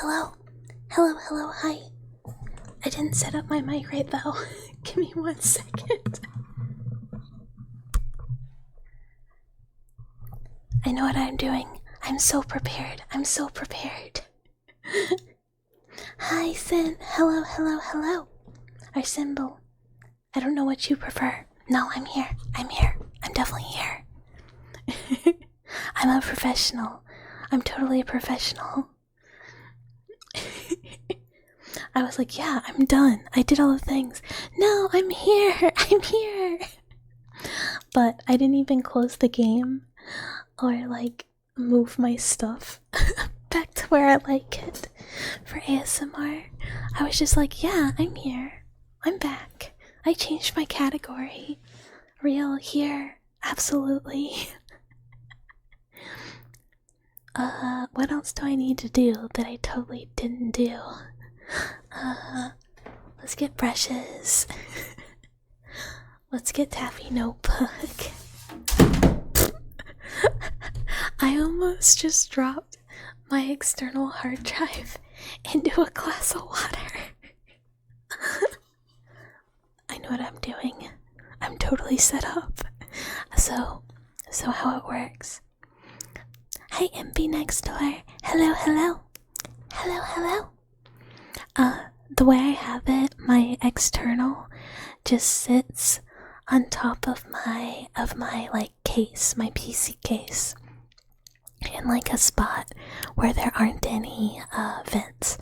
hello. Hello, hello, hi. I didn't set up my mic right though. Give me 1 second. I know what I'm doing. I'm so prepared. I'm so prepared. Hi, Sin. Hello, hello, hello. Our symbol. I don't know what you prefer. No, I'm here. I'm here. I'm definitely here. I'm a professional. I'm totally a professional. I was like, yeah, I'm done. I did all the things. No, I'm here. I'm here. But I didn't even close the game or like move my stuff back to where I like it for ASMR. I was just like, yeah, I'm here. I'm back. I changed my category. Real here. Absolutely. What else do I need to do that I totally didn't do? Let's get brushes. Let's get Taffy Notebook. I almost just dropped my external hard drive into a glass of water. I know what I'm doing. I'm totally set up. So how it works. Hi, MP next door. Hello, hello. Hello, hello. The way I have it, my external just sits on top of my like case, my PC case, in like a spot where there aren't any vents,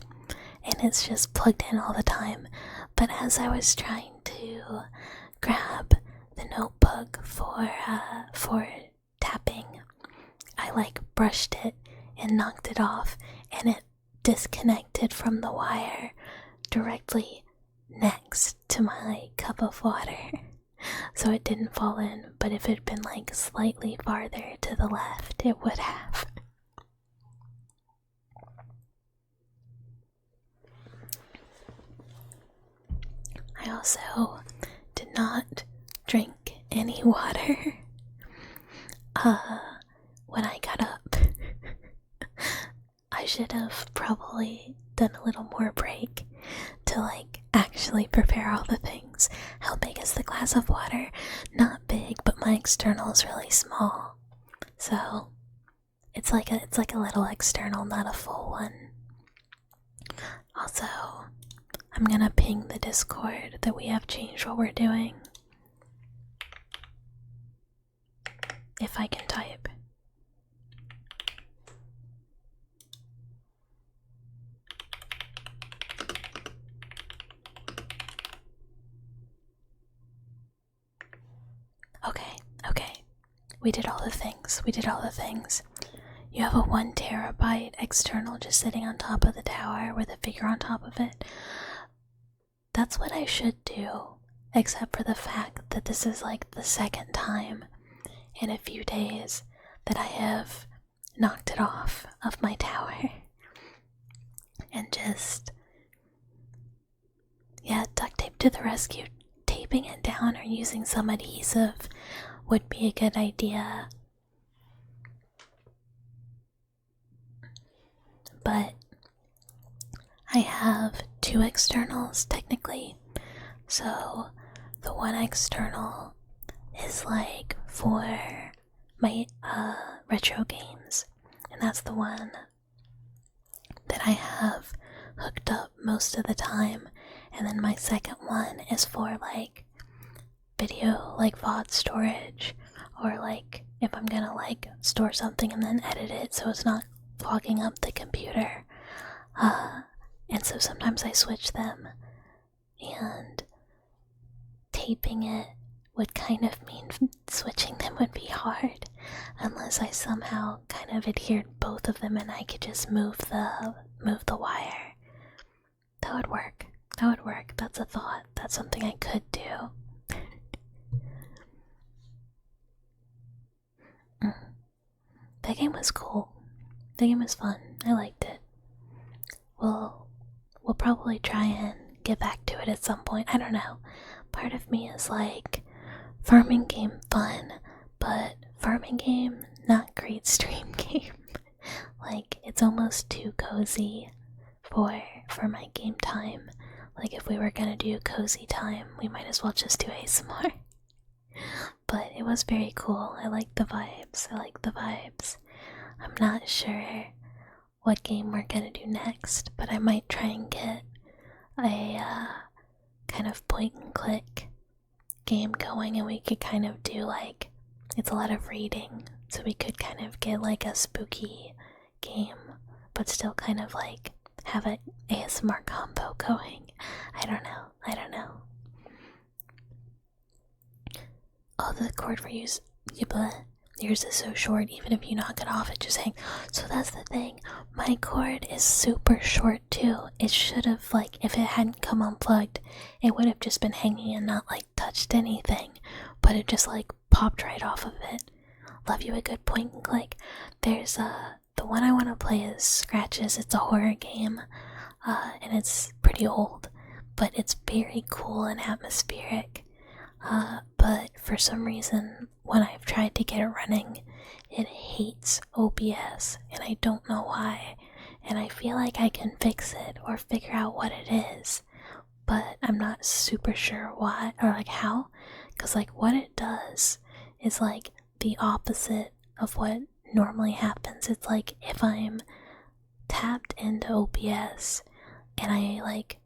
and it's just plugged in all the time. But as I was trying to grab the notebook for tapping, I like brushed it and knocked it off, and it disconnected from the wire directly next to my cup of water. So it didn't fall in, but if it had been like slightly farther to the left, it would have. I also did not drink any water when I got up. I should have probably done a little more break to like actually prepare all the things. How big is the glass of water? Not big, but my external is really small. So it's like a little external, not a full one. Also, I'm gonna ping the Discord that we have changed what we're doing. If I can type. Okay. We did all the things. You have a 1 terabyte external just sitting on top of the tower with a figure on top of it. That's what I should do, except for the fact that this is like the second time in a few days that I have knocked it off of my tower. And just, duct tape to the rescue. Taping it down or using some adhesive would be a good idea. But I have 2 externals technically. So the one external is like for my retro games, and that's the one that I have hooked up most of the time. And then my second one is for like video, like VOD storage, or like if I'm gonna like store something and then edit it so it's not clogging up the computer. And so sometimes I switch them, and taping it would kind of mean switching them would be hard unless I somehow kind of adhered both of them and I could just move the wire. That would work. That's a thought. That's something I could do. That game was cool. The game was fun. I liked it. We'll probably try and get back to it at some point. I don't know. Part of me is like, farming game fun, but farming game not great stream game. Like, it's almost too cozy for my game time. Like if we were gonna do cozy time, we might as well just do ASMR. But it was very cool. I like the vibes. I'm not sure what game we're gonna do next, but I might try and get a kind of point and click game going, and we could kind of do like, it's a lot of reading, so we could kind of get like a spooky game, but still kind of like have an ASMR combo going. I don't know. Oh, the cord for yours is so short, even if you knock it off, it just hangs. So that's the thing. My cord is super short too. It should have, like, if it hadn't come unplugged, it would have just been hanging and not like touched anything. But it just like popped right off of it. Love you a good point and click. There's the one I want to play is Scratches. It's a horror game, and it's pretty old, but it's very cool and atmospheric. But for some reason, when I've tried to get it running, it hates OBS, and I don't know why. And I feel like I can fix it or figure out what it is, but I'm not super sure why or like how. Because like what it does is like the opposite of what normally happens. It's like if I'm tapped into OBS and I like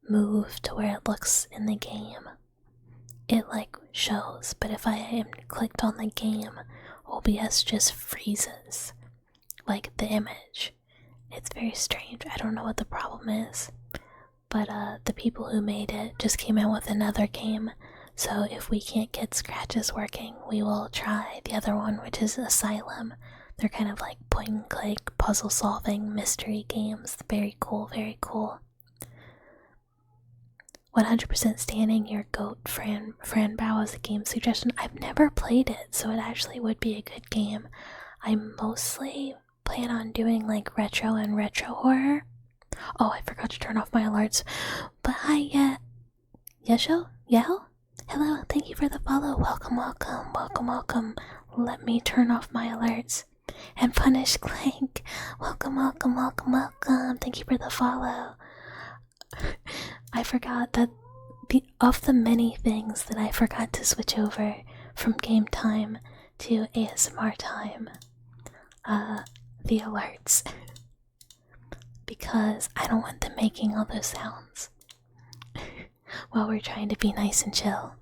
move to where it looks in the game, it like shows, but if I am clicked on the game, OBS just freezes like the image. It's very strange. I don't know what the problem is, but the people who made it just came out with another game, so if we can't get Scratches working, we will try the other one, which is Asylum. They're kind of like point and click puzzle solving mystery games. Very cool, very cool. 100% standing your goat Fran Bao as a game suggestion. I've never played it, so it actually would be a good game. I mostly plan on doing like retro and retro horror. Oh, I forgot to turn off my alerts. But hi, Yesho? Yell? Hello, thank you for the follow. Welcome. Let me turn off my alerts. And Punish Clank. Welcome. Thank you for the follow. I forgot that of the many things that I forgot to switch over from game time to ASMR time, the alerts. Because I don't want them making all those sounds while we're trying to be nice and chill.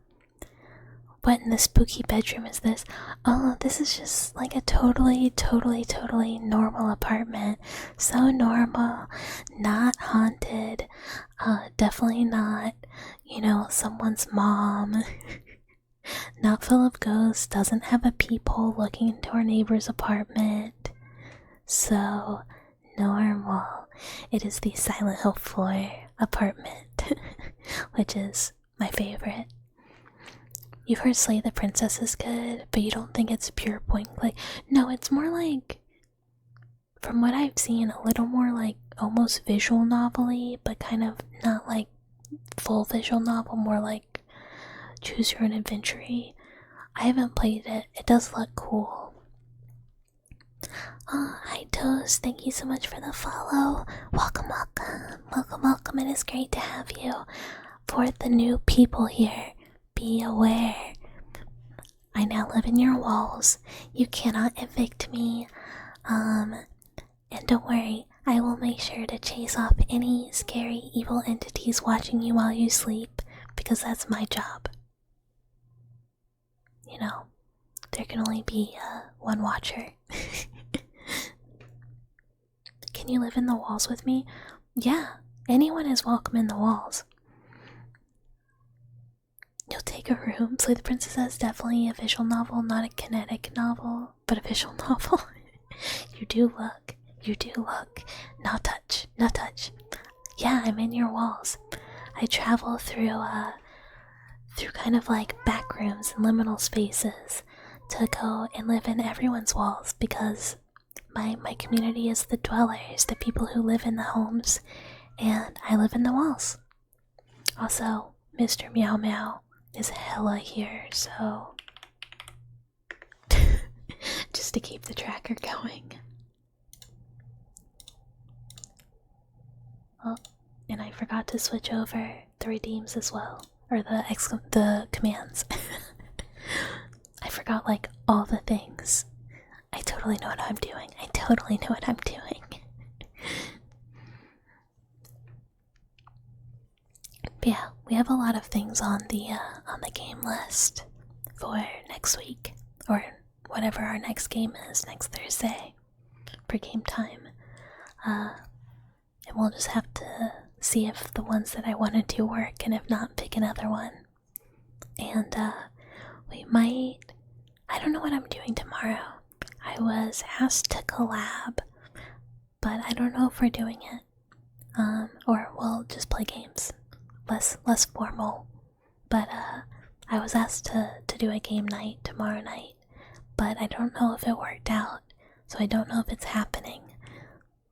What in the spooky bedroom is this? Oh, this is just like a totally normal apartment. So normal. Not haunted. Definitely not, someone's mom. Not full of ghosts. Doesn't have a peephole looking into our neighbor's apartment. So normal. It is the Silent Hill floor apartment, which is my favorite. You've heard Slay the Princess is good, but you don't think it's pure point and click. No, it's more like, from what I've seen, a little more like almost visual novel-y, but kind of not like full visual novel, more like choose your own adventure-y. I haven't played it. It does look cool. Oh, hi Toast. Thank you so much for the follow. Welcome. It is great to have you. For the new people here, be aware. I now live in your walls. You cannot evict me. And don't worry, I will make sure to chase off any scary evil entities watching you while you sleep, because that's my job. There can only be one watcher. Can you live in the walls with me? Yeah, anyone is welcome in the walls. You'll take a room. Slay the Princess is definitely a visual novel, not a kinetic novel, but a visual novel. You do look. Not touch. Yeah, I'm in your walls. I travel through kind of like back rooms and liminal spaces to go and live in everyone's walls, because my community is the dwellers, the people who live in the homes, and I live in the walls. Also, Mr. Meow Meow is hella here, so just to keep the tracker going. forgot to switch over the redeems as well, or the commands. I forgot like all the things. I totally know what I'm doing. I totally know what I'm doing. But yeah, we have a lot of things on the game list for next week, or whatever our next game is next Thursday for game time. And we'll just have to see if the ones that I want to do work, and if not, pick another one. And we might. I don't know what I'm doing tomorrow. I was asked to collab, but I don't know if we're doing it. Or we'll just play games. Less formal. But I was asked to do a game night tomorrow night, but I don't know if it worked out, so I don't know if it's happening.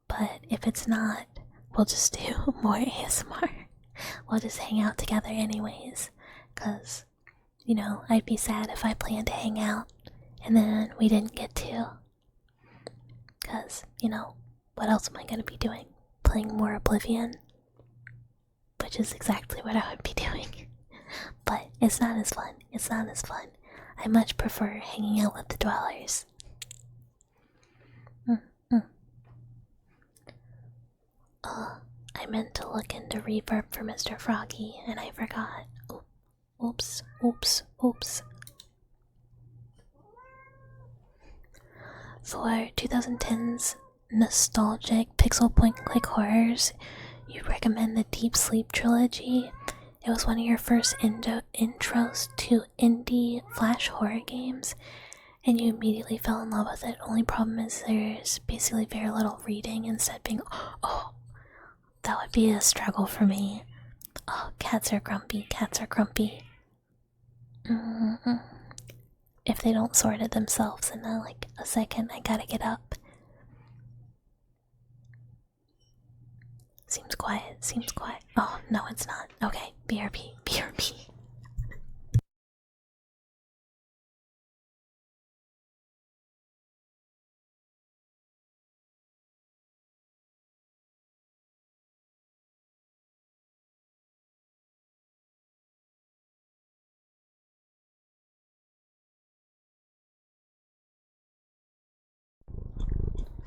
But if it's not, we'll just do more ASMR. We'll just hang out together anyways, cause you know, I'd be sad if I planned to hang out and then we didn't get to. Cause, you know, what else am I gonna be doing? Playing more Oblivion? Which is exactly what I would be doing. But it's not as fun. It's not as fun. I much prefer hanging out with the dwellers. I meant to look into reverb for Mr. Froggy and I forgot. Oops. For 2010's nostalgic pixel point click horrors, you recommend the Deep Sleep trilogy. It was one of your first intros to indie flash horror games, and you immediately fell in love with it. Only problem is there's basically very little reading, instead being, oh, that would be a struggle for me. Oh, cats are grumpy. If they don't sort it themselves in like a second, I gotta get up. Seems quiet. Oh, no, it's not. Okay, BRB.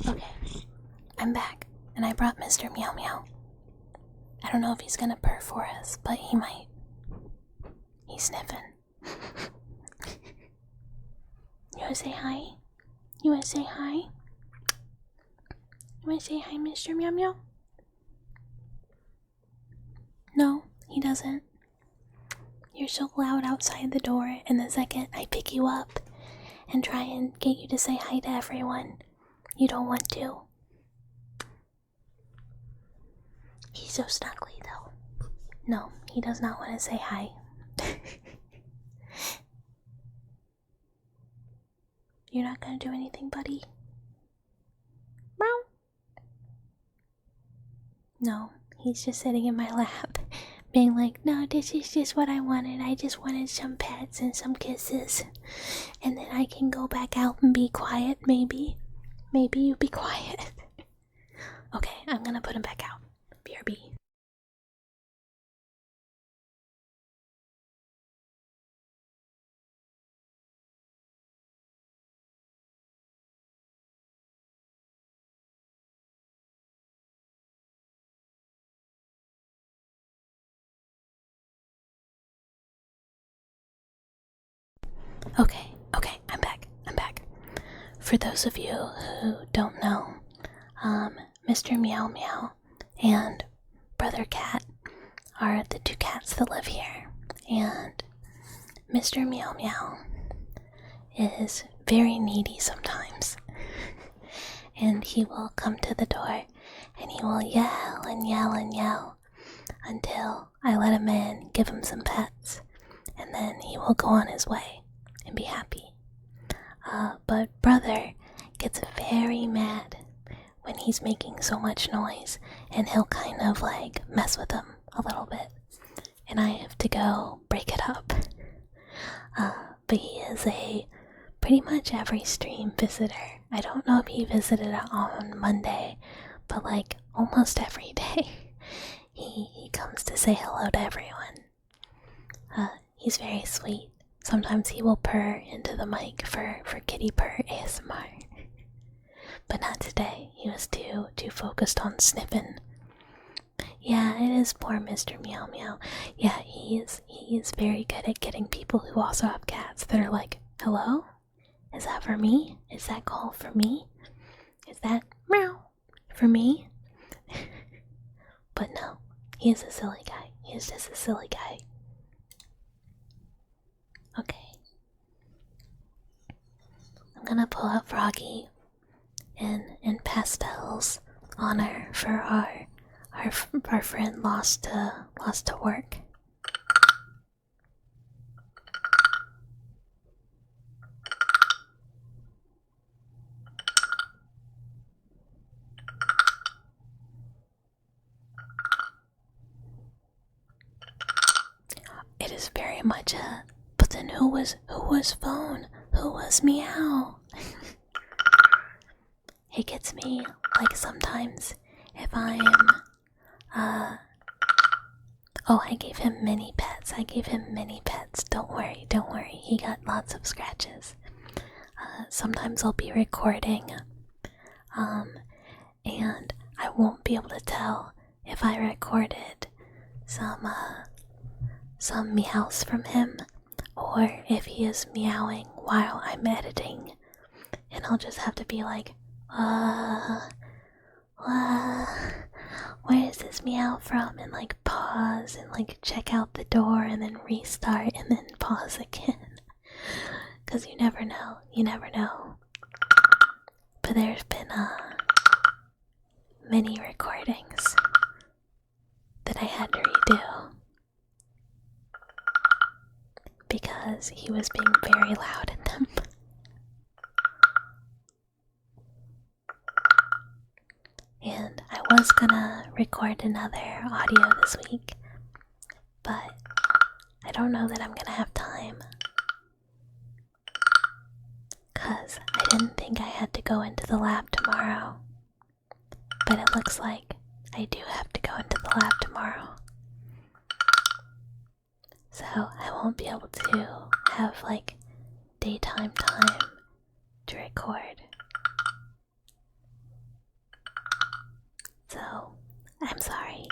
Okay, I'm back, and I brought Mr. Meow Meow. I don't know if he's gonna purr for us, but he might. He's sniffing. You wanna say hi? You wanna say hi, Mr. Meow Meow? No, he doesn't. You're so loud outside the door, and the second I pick you up and try and get you to say hi to everyone, you don't want to. He's so snuggly though. No, he does not want to say hi. You're not gonna do anything, buddy? Meow. No, he's just sitting in my lap, being like, no, this is just what I wanted. I just wanted some pets and some kisses. And then I can go back out and be quiet, maybe. Maybe you be quiet. Okay, I'm gonna put him back out. BRB. Okay, I'm back. For those of you who don't know, Mr. Meow Meow and Brother Cat are the two cats that live here, and Mr. Meow Meow is very needy sometimes, and he will come to the door and he will yell until I let him in, give him some pets, and then he will go on his way and be happy. But Brother gets very mad when he's making so much noise, and he'll kind of like mess with him a little bit, and I have to go break it up. But he is a pretty much every stream visitor. I don't know if he visited on Monday, but like almost every day he comes to say hello to everyone. He's very sweet. Sometimes he will purr into the mic for kitty purr ASMR. But not today. He was too focused on sniffing. Yeah, it is poor Mr. Meow Meow. Yeah, he is very good at getting people who also have cats that are like, hello? Is that for me? Is that call for me? Is that meow for me? But no, he is a silly guy. He is just a silly guy. Okay. I'm gonna pull out Froggy in pastel's honor for our friend lost to work. It is very much a. But then who was phone? Who was meow? It gets me like sometimes if I'm oh, I gave him many pets. Don't worry. He got lots of scratches. Sometimes I'll be recording and I won't be able to tell if I recorded some meows from him or if he is meowing while I'm editing, and I'll just have to be like, where is this meow from? And like pause and like check out the door and then restart and then pause again. Cause you never know. But there's been many recordings that I had to redo because he was being very loud in them. And I was gonna record another audio this week, but I don't know that I'm gonna have time. Cause I didn't think I had to go into the lab tomorrow. But it looks like I do have to go into the lab tomorrow. So I won't be able to have like daytime time to record. So I'm sorry.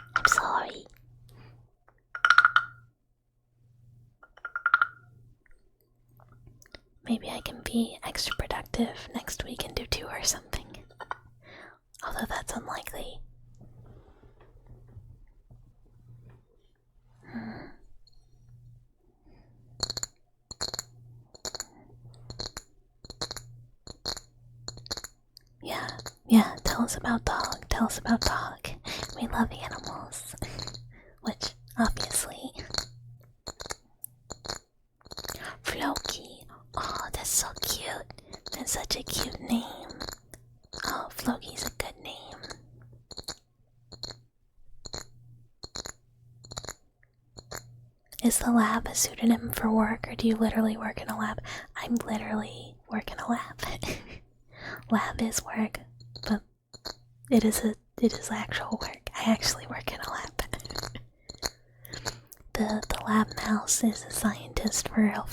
Maybe I can be extra productive next week and do 2 or something. Although that's unlikely. Yeah, tell us about dog. We love animals. Which, obviously. Floki. Oh, that's so cute. That's such a cute name. Oh, Floki's a good name. Is the lab a pseudonym for work, or do you literally work in a lab? I'm literally work in a lab. Lab is work, but it is actual work. I actually work in a lab. The lab mouse is a scientist for real.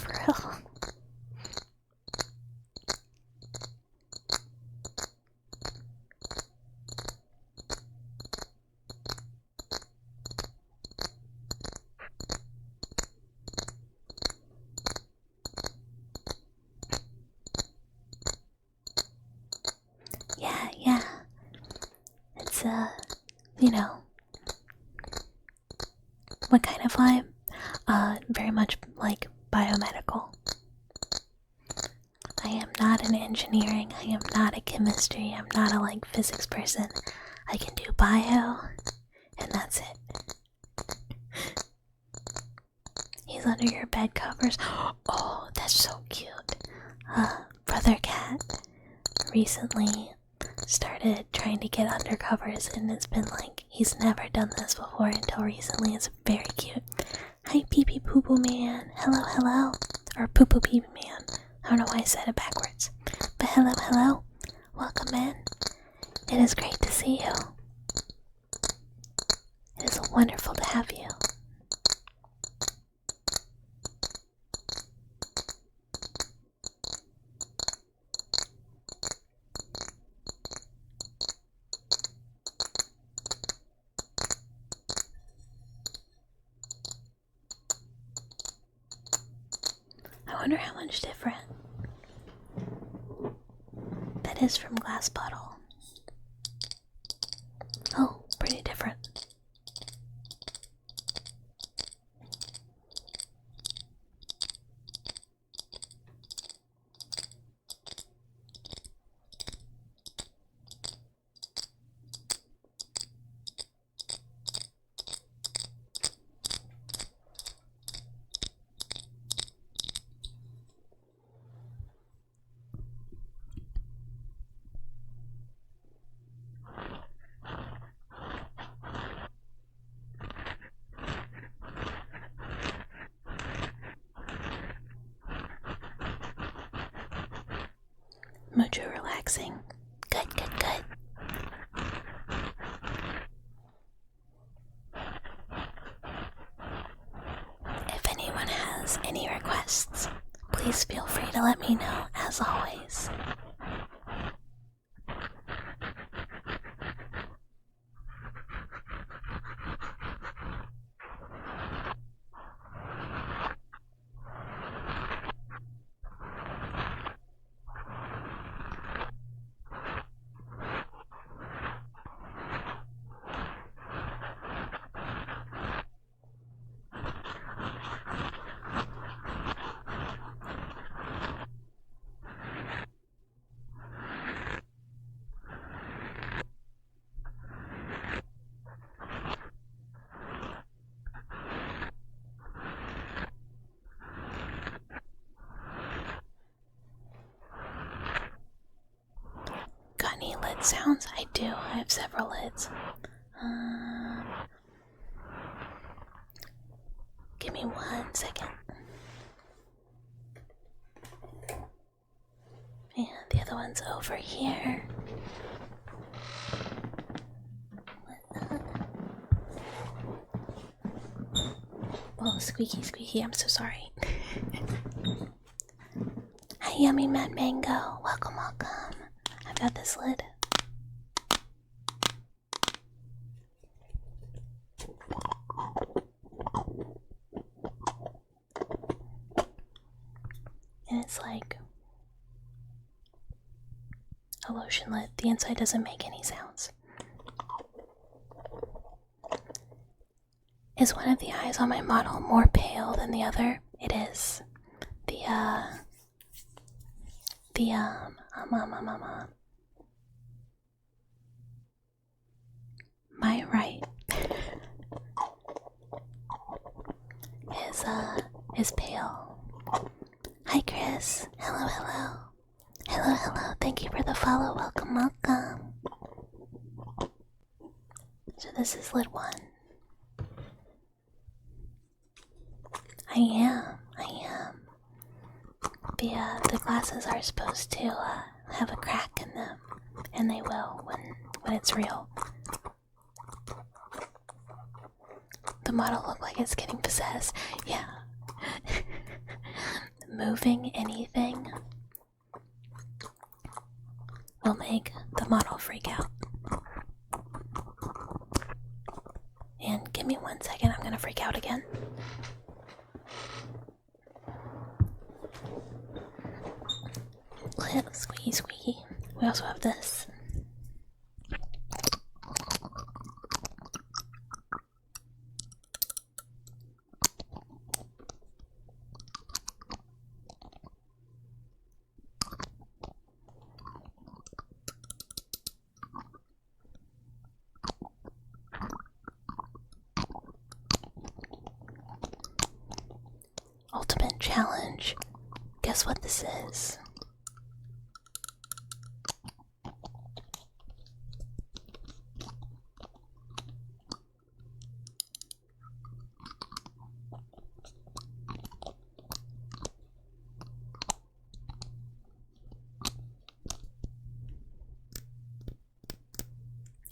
Yeah. It's what kind of vibe? Very much like biomedical. I am not an engineering, I am not a chemistry, I'm not a like physics person. I can do bio, and that's it. He's under your bed covers. Oh, that's so cute. Brother Cat recently started trying to get under covers, and it's been like he's never done this before until recently. It's very cute. Hi, Pee Pee Poo Poo Man. Hello. Or Poo Poo Pee Pee Man. I don't know why I said it backwards. But hello. Welcome in. It is great to see you. It is Wonderful to have you. I wonder how much different that is from glass bottle. Oh, pretty different. Mucho relaxing. Good, good, good. If anyone has any requests, please feel free to let me know, as always. Got any lid sounds? I do. I have several lids. Give me 1 second. And the other one's over here. Oh, squeaky, squeaky. I'm so sorry. Hi, Yummy Mad Mango. Welcome, welcome. I've got this lid. And it's like a lotion lid. The inside doesn't make any sounds. Is one of the eyes on my model more pale than the other? It is. My right is pale. Hi Chris. Hello, hello. Hello, hello. Thank you for the follow. Welcome, welcome. So this is lid 1. I am. The glasses are supposed to have a crack in them, and they will when it's real. The model look like it's getting possessed. Yeah. Moving anything will make the model freak out. And give me 1 second, I'm gonna freak out again. Squeaky, squeaky. We also have this. Ultimate challenge. Guess what this is?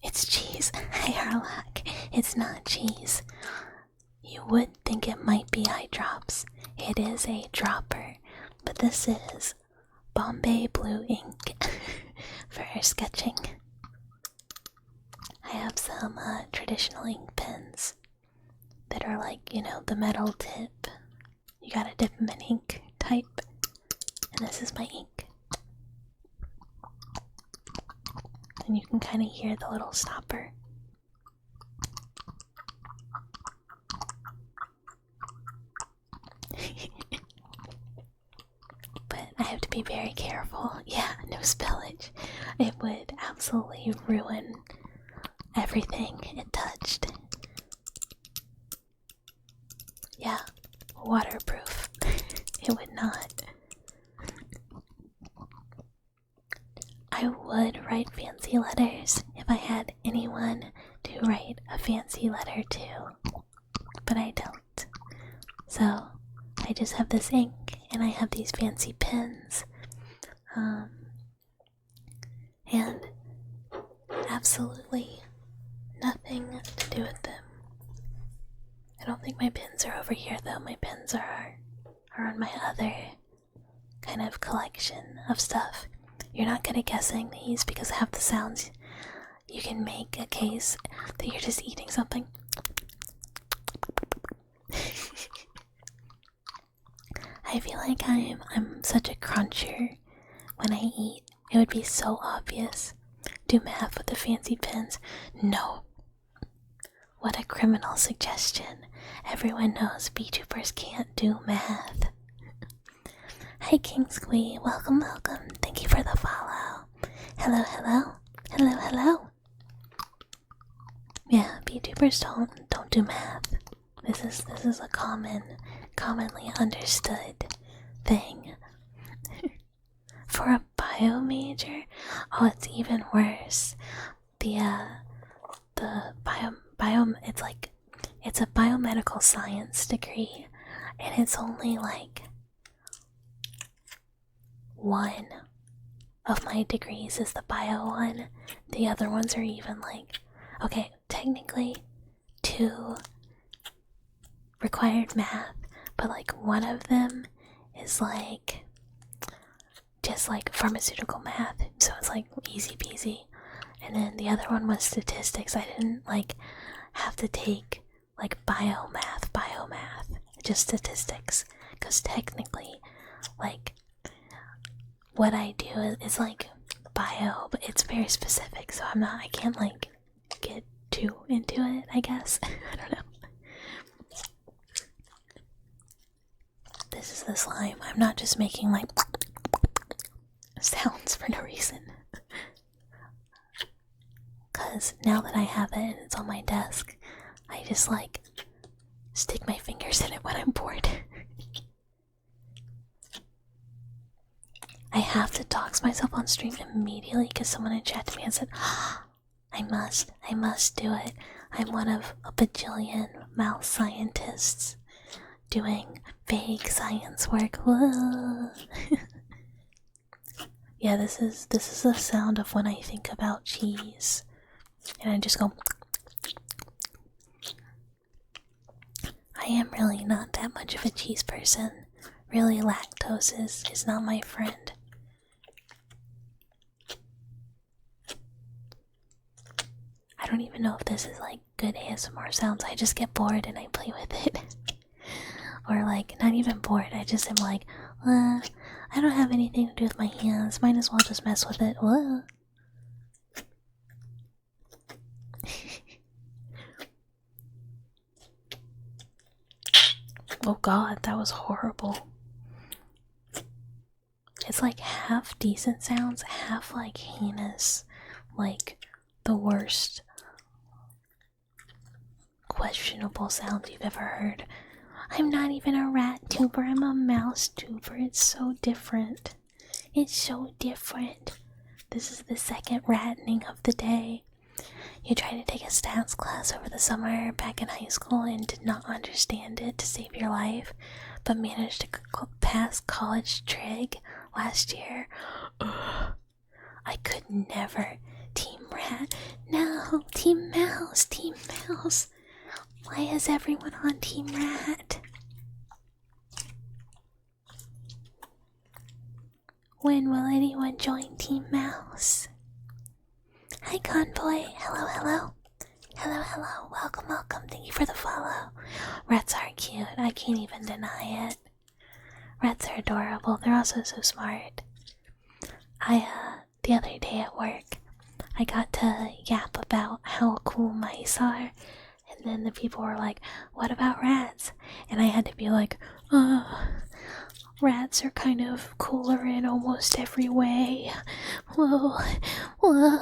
It's cheese. Hi, Harlock. It's not cheese. You would think it might be eye drops. It is a dropper, but this is Bombay Blue ink for sketching. I have some traditional ink pens that are like, the metal tip. You gotta dip them in ink type. And this is my ink. And you can kind of hear the little stopper. But I have to be very careful. Yeah, no spillage. It would absolutely ruin everything it touched. Yeah, waterproof. It would not. I would write fancy letters if I had anyone to write a fancy letter to, but I don't. So I just have this ink and I have these fancy pens, and absolutely nothing to do with them. I don't think my pens are over here though. My pens are on my other kind of collection of stuff. You're not good at guessing these because half the sounds you can make a case that you're just eating something. I feel like I'm such a cruncher when I eat. It would be so obvious. Do math with the fancy pens. No. What a criminal suggestion. Everyone knows VTubers can't do math. Hi King Squee, welcome, welcome. Thank you for the follow. Hello, hello. Hello, hello. Yeah, VTubers don't do math. This is a commonly understood thing. For a bio major, oh, it's even worse. The it's a biomedical science degree, and it's only like one of my degrees is the bio one. The other ones are even like, okay, technically 2 required math, but like one of them is like just like pharmaceutical math, so it's like easy peasy. And then the other one was statistics. I didn't like have to take like biomath, just statistics, because technically like what I do is like bio, but it's very specific, so I can't like get too into it, I guess. I don't know. This is the slime. I'm not just making like sounds for no reason. Cause now that I have it and it's on my desk, I just like stick my fingers in it when I'm bored. I have to dox myself on stream immediately because someone in chat to me and said, oh, I must do it. I'm one of a bajillion mouse scientists doing vague science work. Yeah, this is the sound of when I think about cheese. And I just go. I am really not that much of a cheese person. Really, lactose is not my friend. I don't even know if this is like good ASMR sounds. I just get bored and I play with it. Or like, not even bored, I just am like, I don't have anything to do with my hands. Might as well just mess with it. Oh god, that was horrible. It's like half decent sounds, half like heinous, like the worst questionable sounds you've ever heard. I'm not even a rat tuber, I'm a mouse tuber. It's so different. It's so different. This is the second rattening of the day. You tried to take a stats class over the summer back in high school and did not understand it to save your life, but managed to pass college trig last year. Ugh. I could never team rat. No. No, Team Mouse, Team Mouse. Why is everyone on Team Rat? When will anyone join Team Mouse? Hi, Convoy. Hello, hello. Hello, hello. Welcome, welcome. Thank you for the follow. Rats are cute. I can't even deny it. Rats are adorable. They're also so smart. The other day at work, I got to yap about how cool mice are, and then the people were like, what about rats? And I had to be like, rats are kind of cooler in almost every way. Whoa, whoa.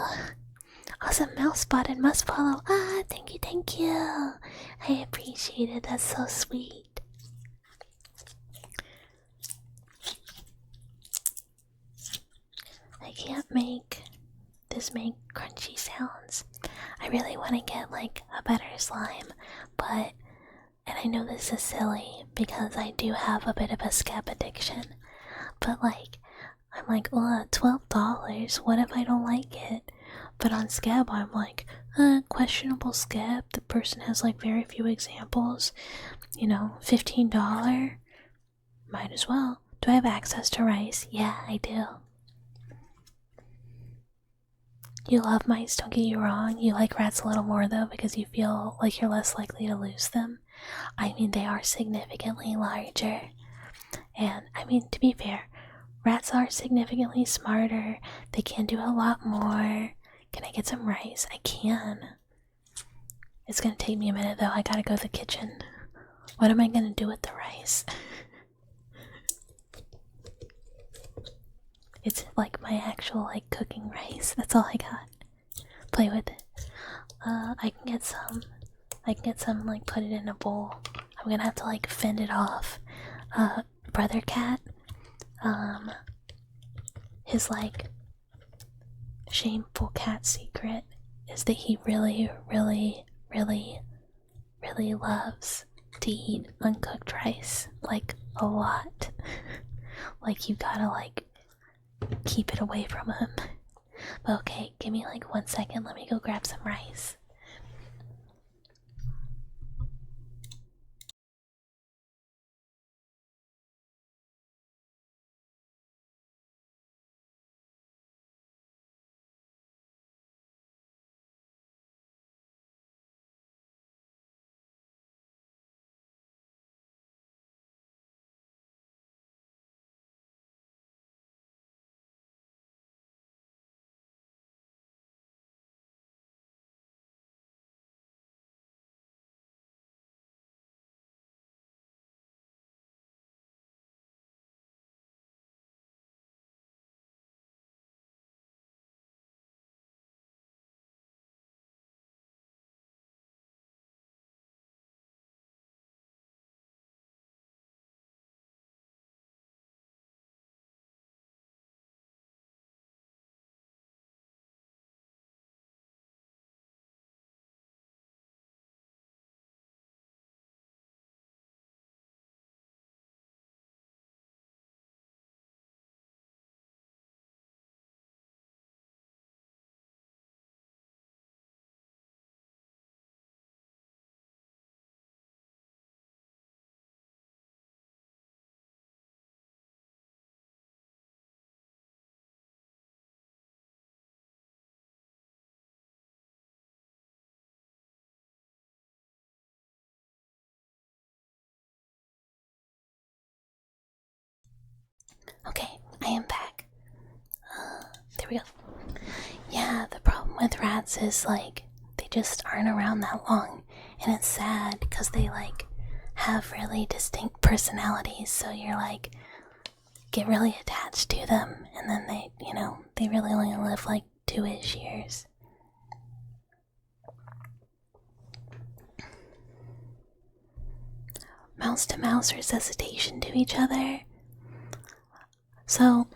Awesome, mouse spotted, must follow. Thank you, thank you. I appreciate it, that's so sweet. I can't make crunchy sounds. I really want to get like a better slime, and I know this is silly because I do have a bit of a scab addiction, but like, I'm like, $12, what if I don't like it? But on scab, I'm like, questionable scab, the person has like very few examples, $15, might as well. Do I have access to rice? Yeah, I do. You love mice, don't get you wrong. You like rats a little more though because you feel like you're less likely to lose them. I mean, they are significantly larger. And, I mean, to be fair, rats are significantly smarter. They can do a lot more. Can I get some rice? I can. It's gonna take me a minute though. I gotta go to the kitchen. What am I gonna do with the rice? It's like my actual like cooking rice. That's all I got. Play with it. I can get some like put it in a bowl. I'm gonna have to like fend it off. Brother cat, his like shameful cat secret is that he really, really, really, really loves to eat uncooked rice, like a lot. Like you gotta like keep it away from him. But okay, give me like 1 second, let me go grab some rice. Okay, I am back. There we go. Yeah, the problem with rats is like they just aren't around that long, and it's sad because they like have really distinct personalities, so you're like get really attached to them, and then they really only live like 2-ish years. Mouse to mouse resuscitation to each other. So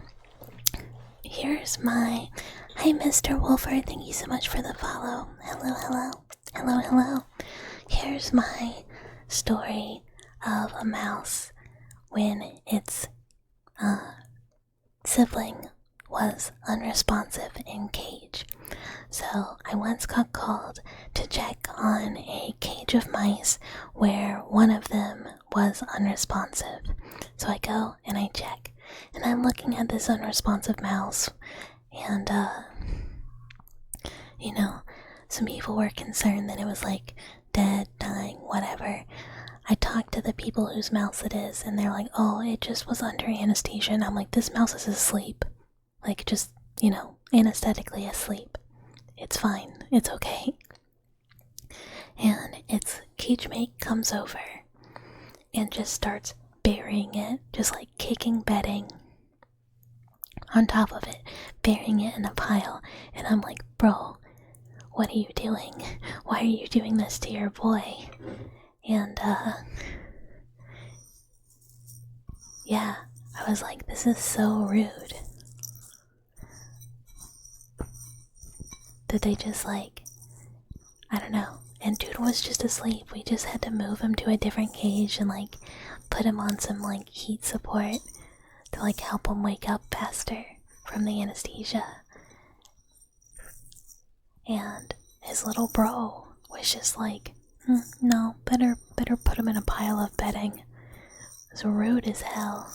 here's my hi Mr. Wolford, thank you so much for the follow. Hello, hello, hello, hello. Here's my story of a mouse when its sibling was unresponsive in cage. So I once got called to check on a cage of mice where one of them was unresponsive. So I go and I check, and I'm looking at this unresponsive mouse, and some people were concerned that it was like dead, dying, whatever. I talked to the people whose mouse it is, and they're like, oh, it just was under anesthesia. And I'm like, this mouse is asleep. Like, just, anesthetically asleep. It's fine. It's okay. And its cage mate comes over and just starts burying it, just like kicking bedding on top of it, burying it in a pile. And I'm like, bro, what are you doing? Why are you doing this to your boy? And, yeah, I was like, this is so rude. That they just I don't know. And dude was just asleep. We just had to move him to a different cage and put him on some heat support to help him wake up faster from the anesthesia. And his little bro was just no, better put him in a pile of bedding. It was rude as hell.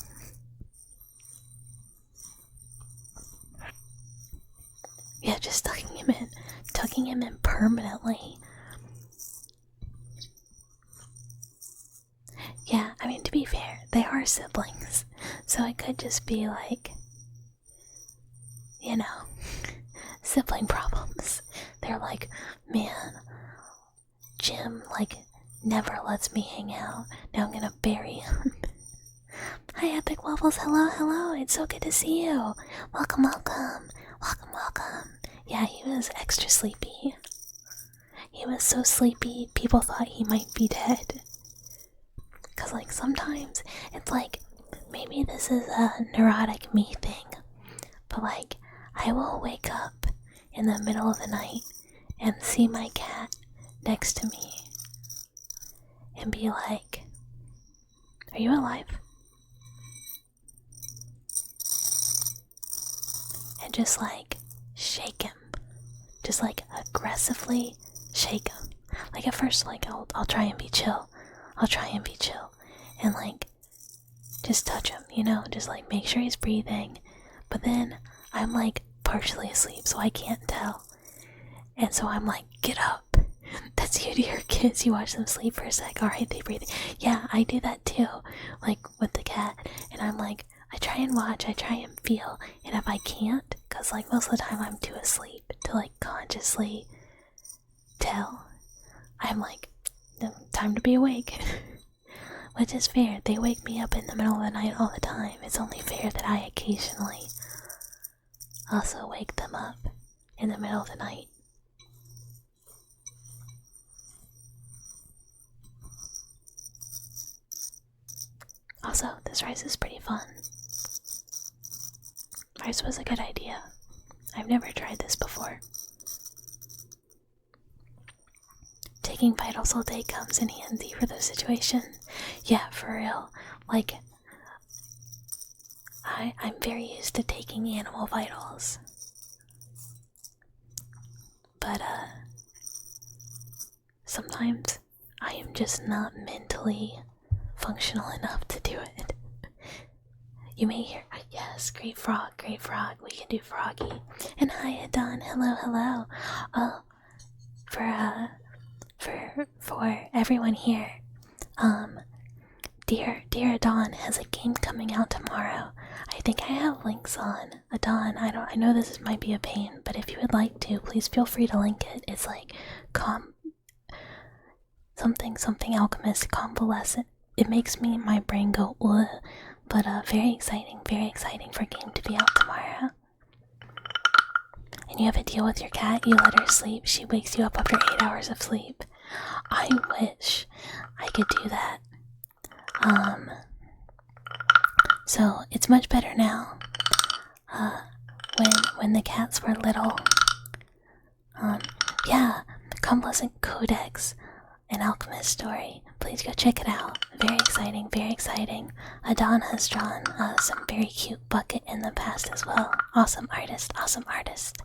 Yeah, just tucking him in permanently. Yeah, I mean, to be fair, they are siblings, so it could just be sibling problems. They're like, man, Jim never lets me hang out. Now I'm gonna bury him. Hi, Epic Waffles. Hello. It's so good to see you. Welcome. Yeah, he was extra sleepy. He was so sleepy, people thought he might be dead. Cause sometimes it's maybe this is a neurotic me thing, but I will wake up in the middle of the night and see my cat next to me and be like, are you alive? And just shake him. Just aggressively shake him. At first I'll try and be chill. And just touch him, just make sure he's breathing. But then I'm partially asleep, so I can't tell. And so I'm get up. That's you to your kids. You watch them sleep for a sec. Alright, they breathe. Yeah, I do that too. With the cat. And I'm I try and watch, I try and feel. And if I can't, cause most of the time I'm too asleep to consciously tell, I'm time to be awake. Which is fair. They wake me up in the middle of the night all the time. It's only fair that I occasionally also wake them up in the middle of the night. Also, this rice is pretty fun. Rice was a good idea. I've never tried this before. Taking vitals all day comes in handy for those situations. Yeah, for real. I'm very used to taking animal vitals. But, sometimes I am just not mentally functional enough to do it. You may hear, yes, great frog, we can do froggy. And hi, Adon, hello. For everyone here, Dear Adon has a game coming out tomorrow. I think I have links on Adon. I know this might be a pain, but if you would like to, please feel free to link it. It's something alchemist convalescent. It makes my brain go ugh, but very exciting for game to be out tomorrow. And you have a deal with your cat, you let her sleep, she wakes you up after 8 hours of sleep. I wish I could do that. So it's much better now. When the cats were little, yeah, convalescent codex an alchemist story. Please go check it out. Very exciting, very exciting. Adon has drawn some very cute bucket in the past as well. Awesome artist, awesome artist.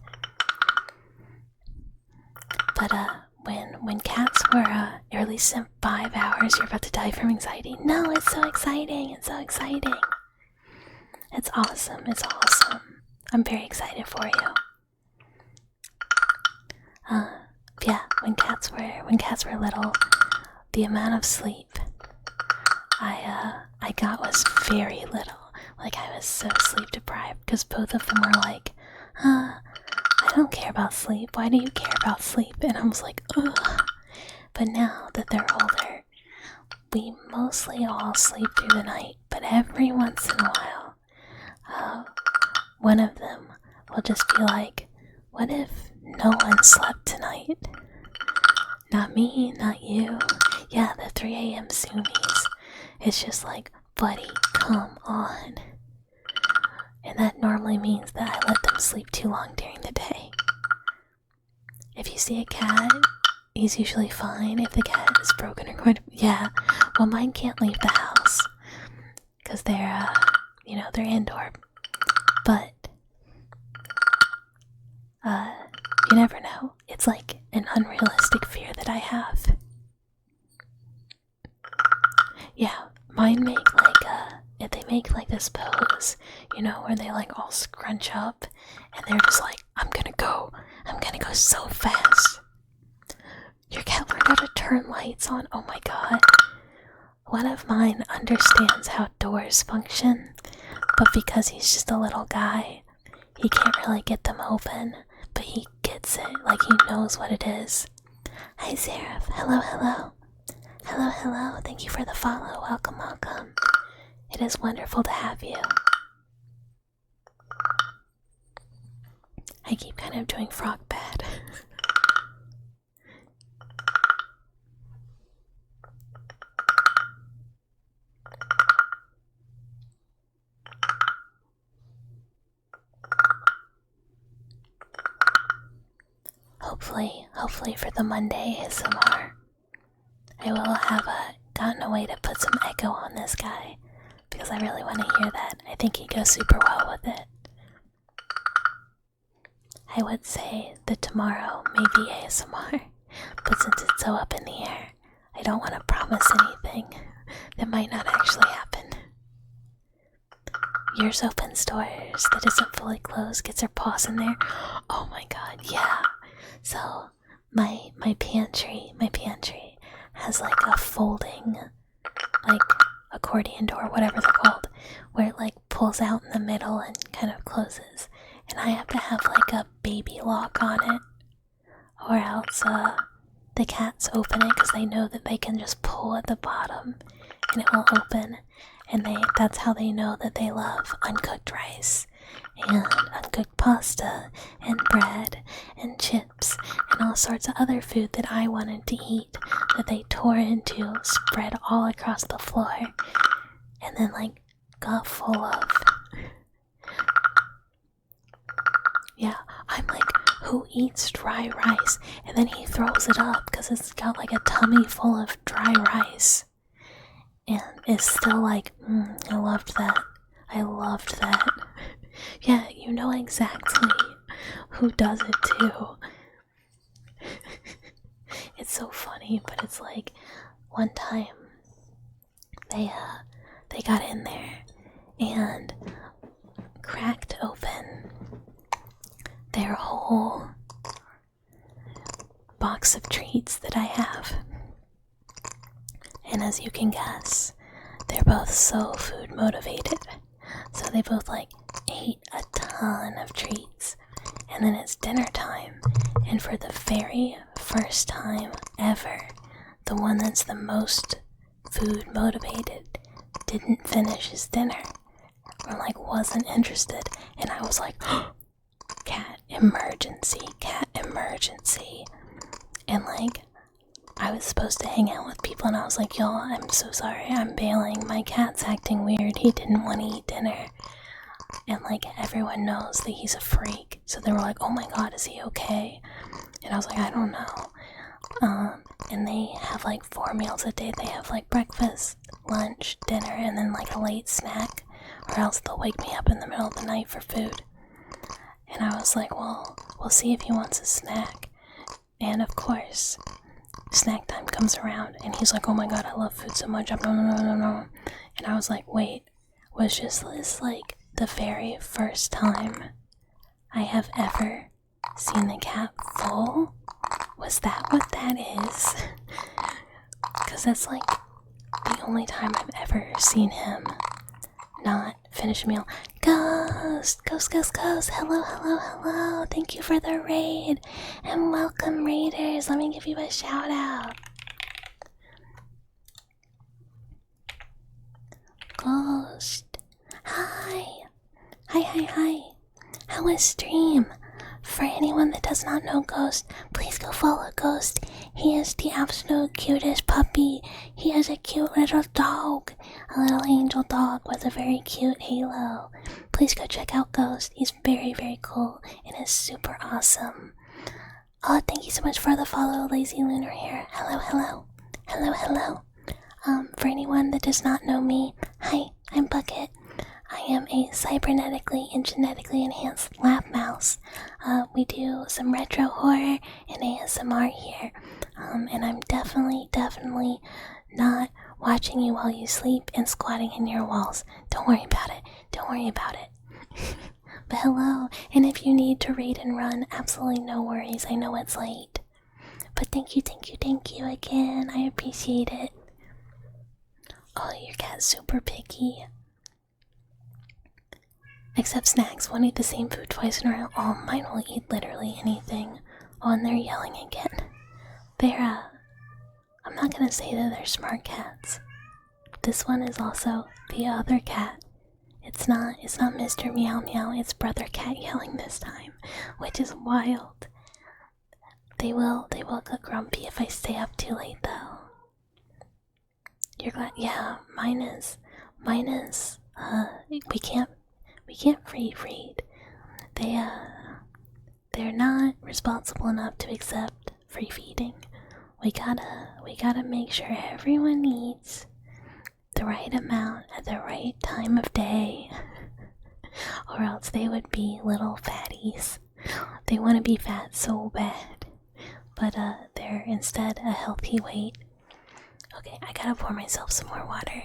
But when cats were at least in 5 hours, you're about to die from anxiety. No, it's so exciting, it's so exciting. It's awesome, it's awesome. I'm very excited for you. Yeah, when cats were little, the amount of sleep I got was very little. Like, I was so sleep deprived because both of them were like, I don't care about sleep. Why do you care about sleep? And I was like, ugh. But now that they're older, we mostly all sleep through the night. But every once in a while, one of them will just be like, what if no one slept tonight? Not me, not you. Yeah, the 3 a.m. Sumis. It's just like, buddy, come on. And that normally means that I let them sleep too long during the day. If you see a cat, he's usually fine. If the cat is broken or going to... Yeah, well, mine can't leave the house. Because they're, they're indoor. But, you never know. It's like an unrealistic fear that I have. Yeah, mine make like this pose, where they like all scrunch up and they're just like, I'm gonna go so fast. Your cat learned how to turn lights on. Oh my god. One of mine understands how doors function, but because he's just a little guy, he can't really get them open, but he gets it, like he knows what it is. Hi Seraph, hello, hello. Hello, hello, thank you for the follow, welcome, welcome. It is wonderful to have you. I keep kind of doing frog bad. Hopefully for the Monday ASMR, I will have gotten a way to put some echo on this guy, because I really want to hear that. I think he goes super well with it. I would say that tomorrow may be ASMR, but since it's so up in the air, I don't want to promise anything that might not actually happen. Yours open stores that isn't fully closed, gets her paws in there. Oh my god, yeah. So my pantry has like a folding, like accordion door, whatever they're called, where it like pulls out in the middle and kind of closes. And I have to have like a baby lock on it, or else the cats open it because they know that they can just pull at the bottom and it will open. And that's how they know that they love uncooked rice and uncooked pasta and bread and chips and all sorts of other food that I wanted to eat, that they tore into, spread all across the floor, and then like got full of. Yeah, I'm like, who eats dry rice? And then he throws it up because it's got like a tummy full of dry rice. And it's still like, I loved that. Yeah, you know exactly who does it too. It's so funny, but it's like, one time, they got in there and cracked open their whole box of treats that I have. And as you can guess, they're both so food motivated. So they both like ate a ton of treats. And then it's dinner time. And for the very first time ever, the one that's the most food motivated didn't finish his dinner. Or like wasn't interested. And I was like, cat emergency. And like, I was supposed to hang out with people and I was like, y'all, I'm so sorry, I'm bailing. My cat's acting weird. He didn't want to eat dinner. And like, everyone knows that he's a freak. So they were like, oh my god, is he okay? And I was like, I don't know. and they have like 4 meals a day. They have like breakfast, lunch, dinner, and then like a late snack, or else they'll wake me up in the middle of the night for food. And I was like, well, we'll see if he wants a snack. And of course, snack time comes around, and he's like, oh my god, I love food so much. No. And I was like, wait, was just this like the very first time I have ever seen the cat full? Was that what that is? Because that's like the only time I've ever seen him not finish a meal. Ghost! Hello. Thank you for the raid. And welcome, raiders. Let me give you a shout out. Ghost. Hi. How was stream? For anyone that does not know Ghost, please go follow Ghost. He is the absolute cutest puppy. He is a cute little dog. A little angel dog with a very cute halo. Please go check out Ghost. He's very, very cool and is super awesome. Oh, thank you so much for the follow, Lazy Lunar here. Hello. For anyone that does not know me, hi, I'm Bucket. I am a cybernetically and genetically enhanced lab mouse. We do some retro horror and ASMR here. And I'm definitely not watching you while you sleep and squatting in your walls. Don't worry about it. But hello, and if you need to raid and run, absolutely no worries. I know it's late. But thank you again. I appreciate it. Oh, your cat's super picky. Except snacks won't eat the same food twice in a row. Oh, mine will eat literally anything. Oh, and they're yelling again. I'm not gonna say that they're smart cats. This one is also the other cat. It's not Mr. Meow Meow, it's Brother Cat yelling this time, which is wild. They will get grumpy if I stay up too late though. You're glad? Yeah, mine is, we can't free feed. They're not responsible enough to accept free feeding. We gotta make sure everyone eats the right amount at the right time of day, or else they would be little fatties. They want to be fat so bad, but they're instead a healthy weight. Okay, I gotta pour myself some more water.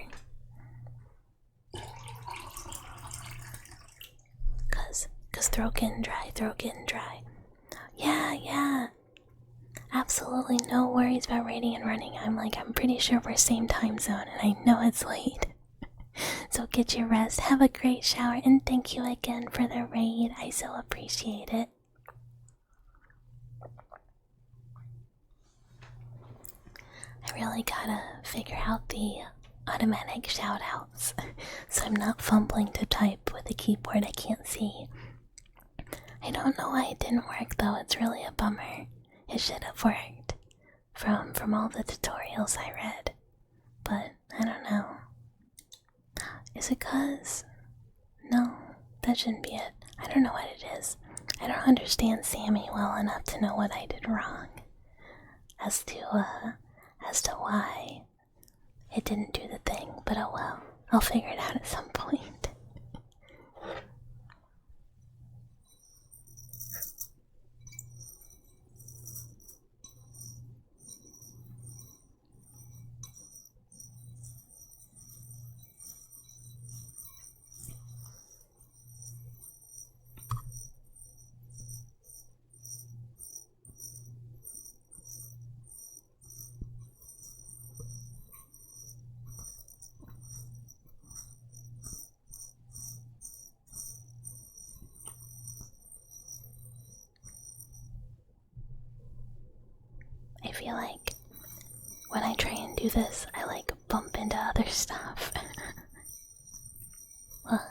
Cause throat getting dry. Yeah. Absolutely no worries about raiding and running. I'm pretty sure we're same time zone and I know it's late. So get your rest, have a great shower, and thank you again for the raid. I so appreciate it. I really gotta figure out the automatic shoutouts so I'm not fumbling to type with a keyboard I can't see. I don't know why it didn't work though, it's really a bummer. It should have worked from all the tutorials I read, but I don't know. Is it cause? No, that shouldn't be it. I don't know what it is. I don't understand Sammy well enough to know what I did wrong as to why it didn't do the thing, but oh well, I'll figure it out at some point. I feel like when I try and do this, I bump into other stuff. Well,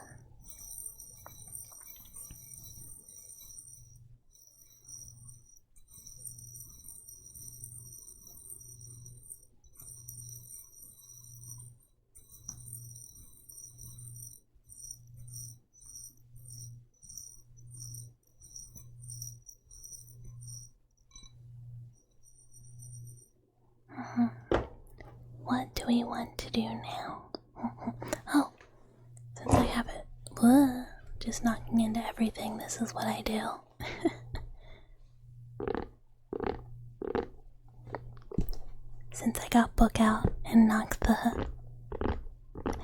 we want to do now? Oh, since I have it, just knocking into everything, this is what I do. Since I got book out and knocked the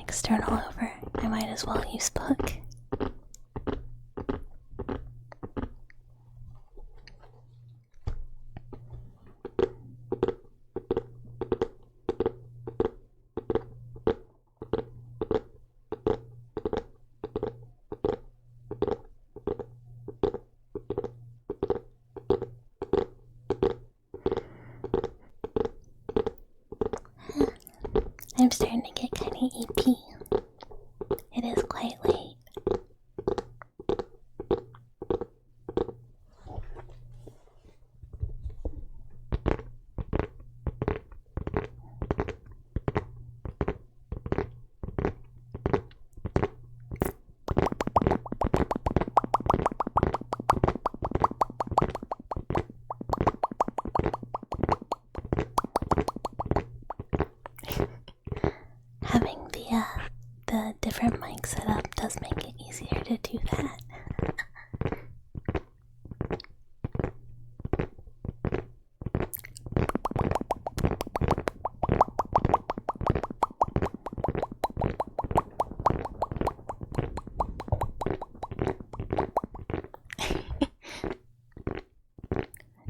external over, I might as well use book. I'm starting to get kind of EP. It is quite late. Having the different mic setup does make it easier to do that.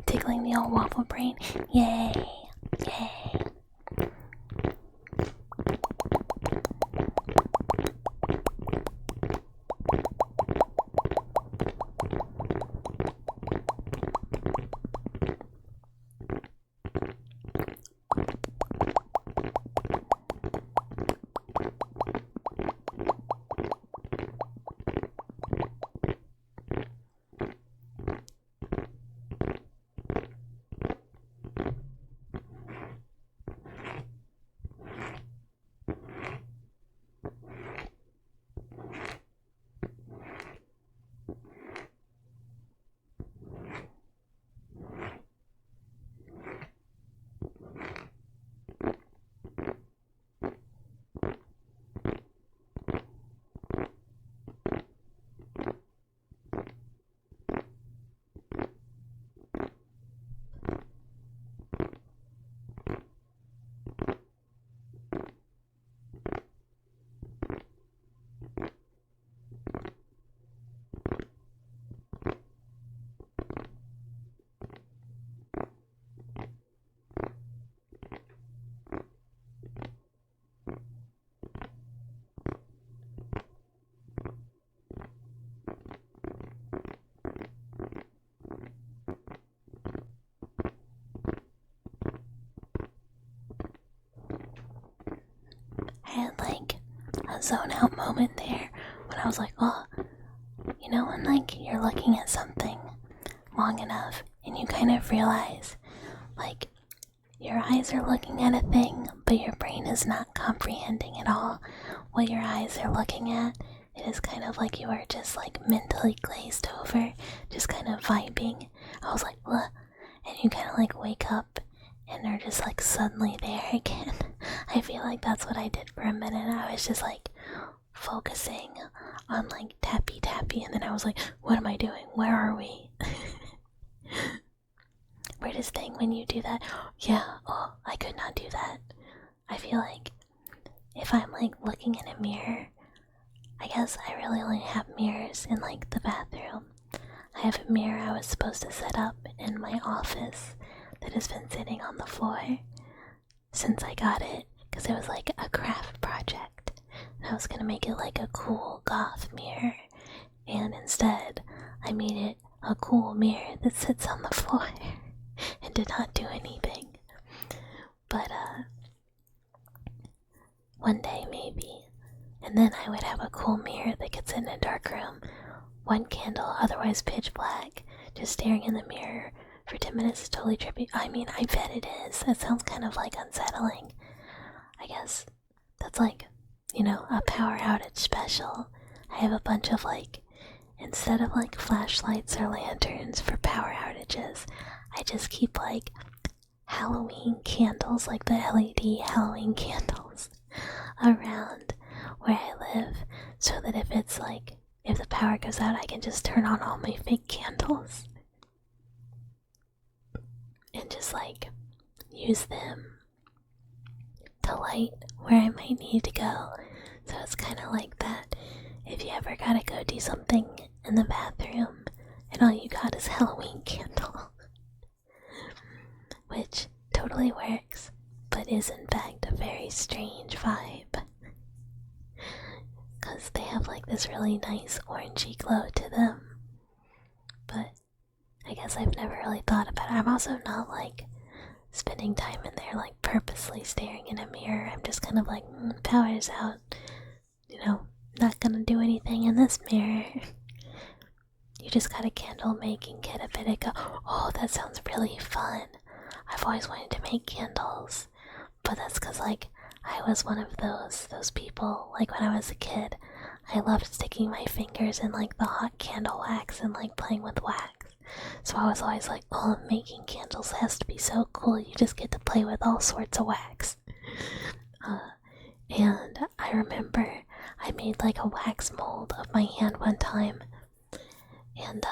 Tickling the old waffle brain. Yay! Yay! I had like a zone out moment there when I was like, oh, you know, when like you're looking at something long enough and you kind of realize like your eyes are looking at a thing, but your brain is not comprehending at all what your eyes are looking at. It is kind of like you are just like mentally glazed over, just kind of vibing. I was like, what? And you kind of like wake up and are just like suddenly there again. I feel like that's what I did for a minute. I was just like focusing on like tappy tappy, and then I was like, what am I doing? Where are we? Weirdest thing when you do that. Yeah, oh, I could not do that. I feel like if I'm like looking in a mirror, I guess I really only have mirrors in like the bathroom. I have a mirror I was supposed to set up in my office that has been sitting on the floor since I got it, because it was like a craft project. And I was gonna make it like a cool goth mirror, and instead I made it a cool mirror that sits on the floor and did not do anything. But one day maybe, and then I would have a cool mirror that could sit in a dark room, one candle, otherwise pitch black, just staring in the mirror for 10 minutes is totally trippy. I mean, I bet it is. That sounds kind of like unsettling. I guess that's like, you know, a power outage special. I have a bunch of like, instead of like flashlights or lanterns for power outages, I just keep like Halloween candles, like the LED Halloween candles. around where I live so that if the power goes out, I can just turn on all my fake candles and just use them to light where I might need to go. So it's kind of like that. If you ever gotta go do something in the bathroom and all you got is Halloween candle, which totally works, but is in fact a very strange vibe. Because they have this really nice orangey glow to them. But I guess I've never really thought about it. I'm also not spending time in there purposely staring in a mirror. I'm just kind of power's out. Not gonna do anything in this mirror. You just got a candle making kit a bit ago. Oh, that sounds really fun. I've always wanted to make candles, but that's because I was one of those people. When I was a kid, I loved sticking my fingers in the hot candle wax and playing with wax. So I was always oh, making candles has to be so cool. You just get to play with all sorts of wax. And I remember I made a wax mold of my hand one time, and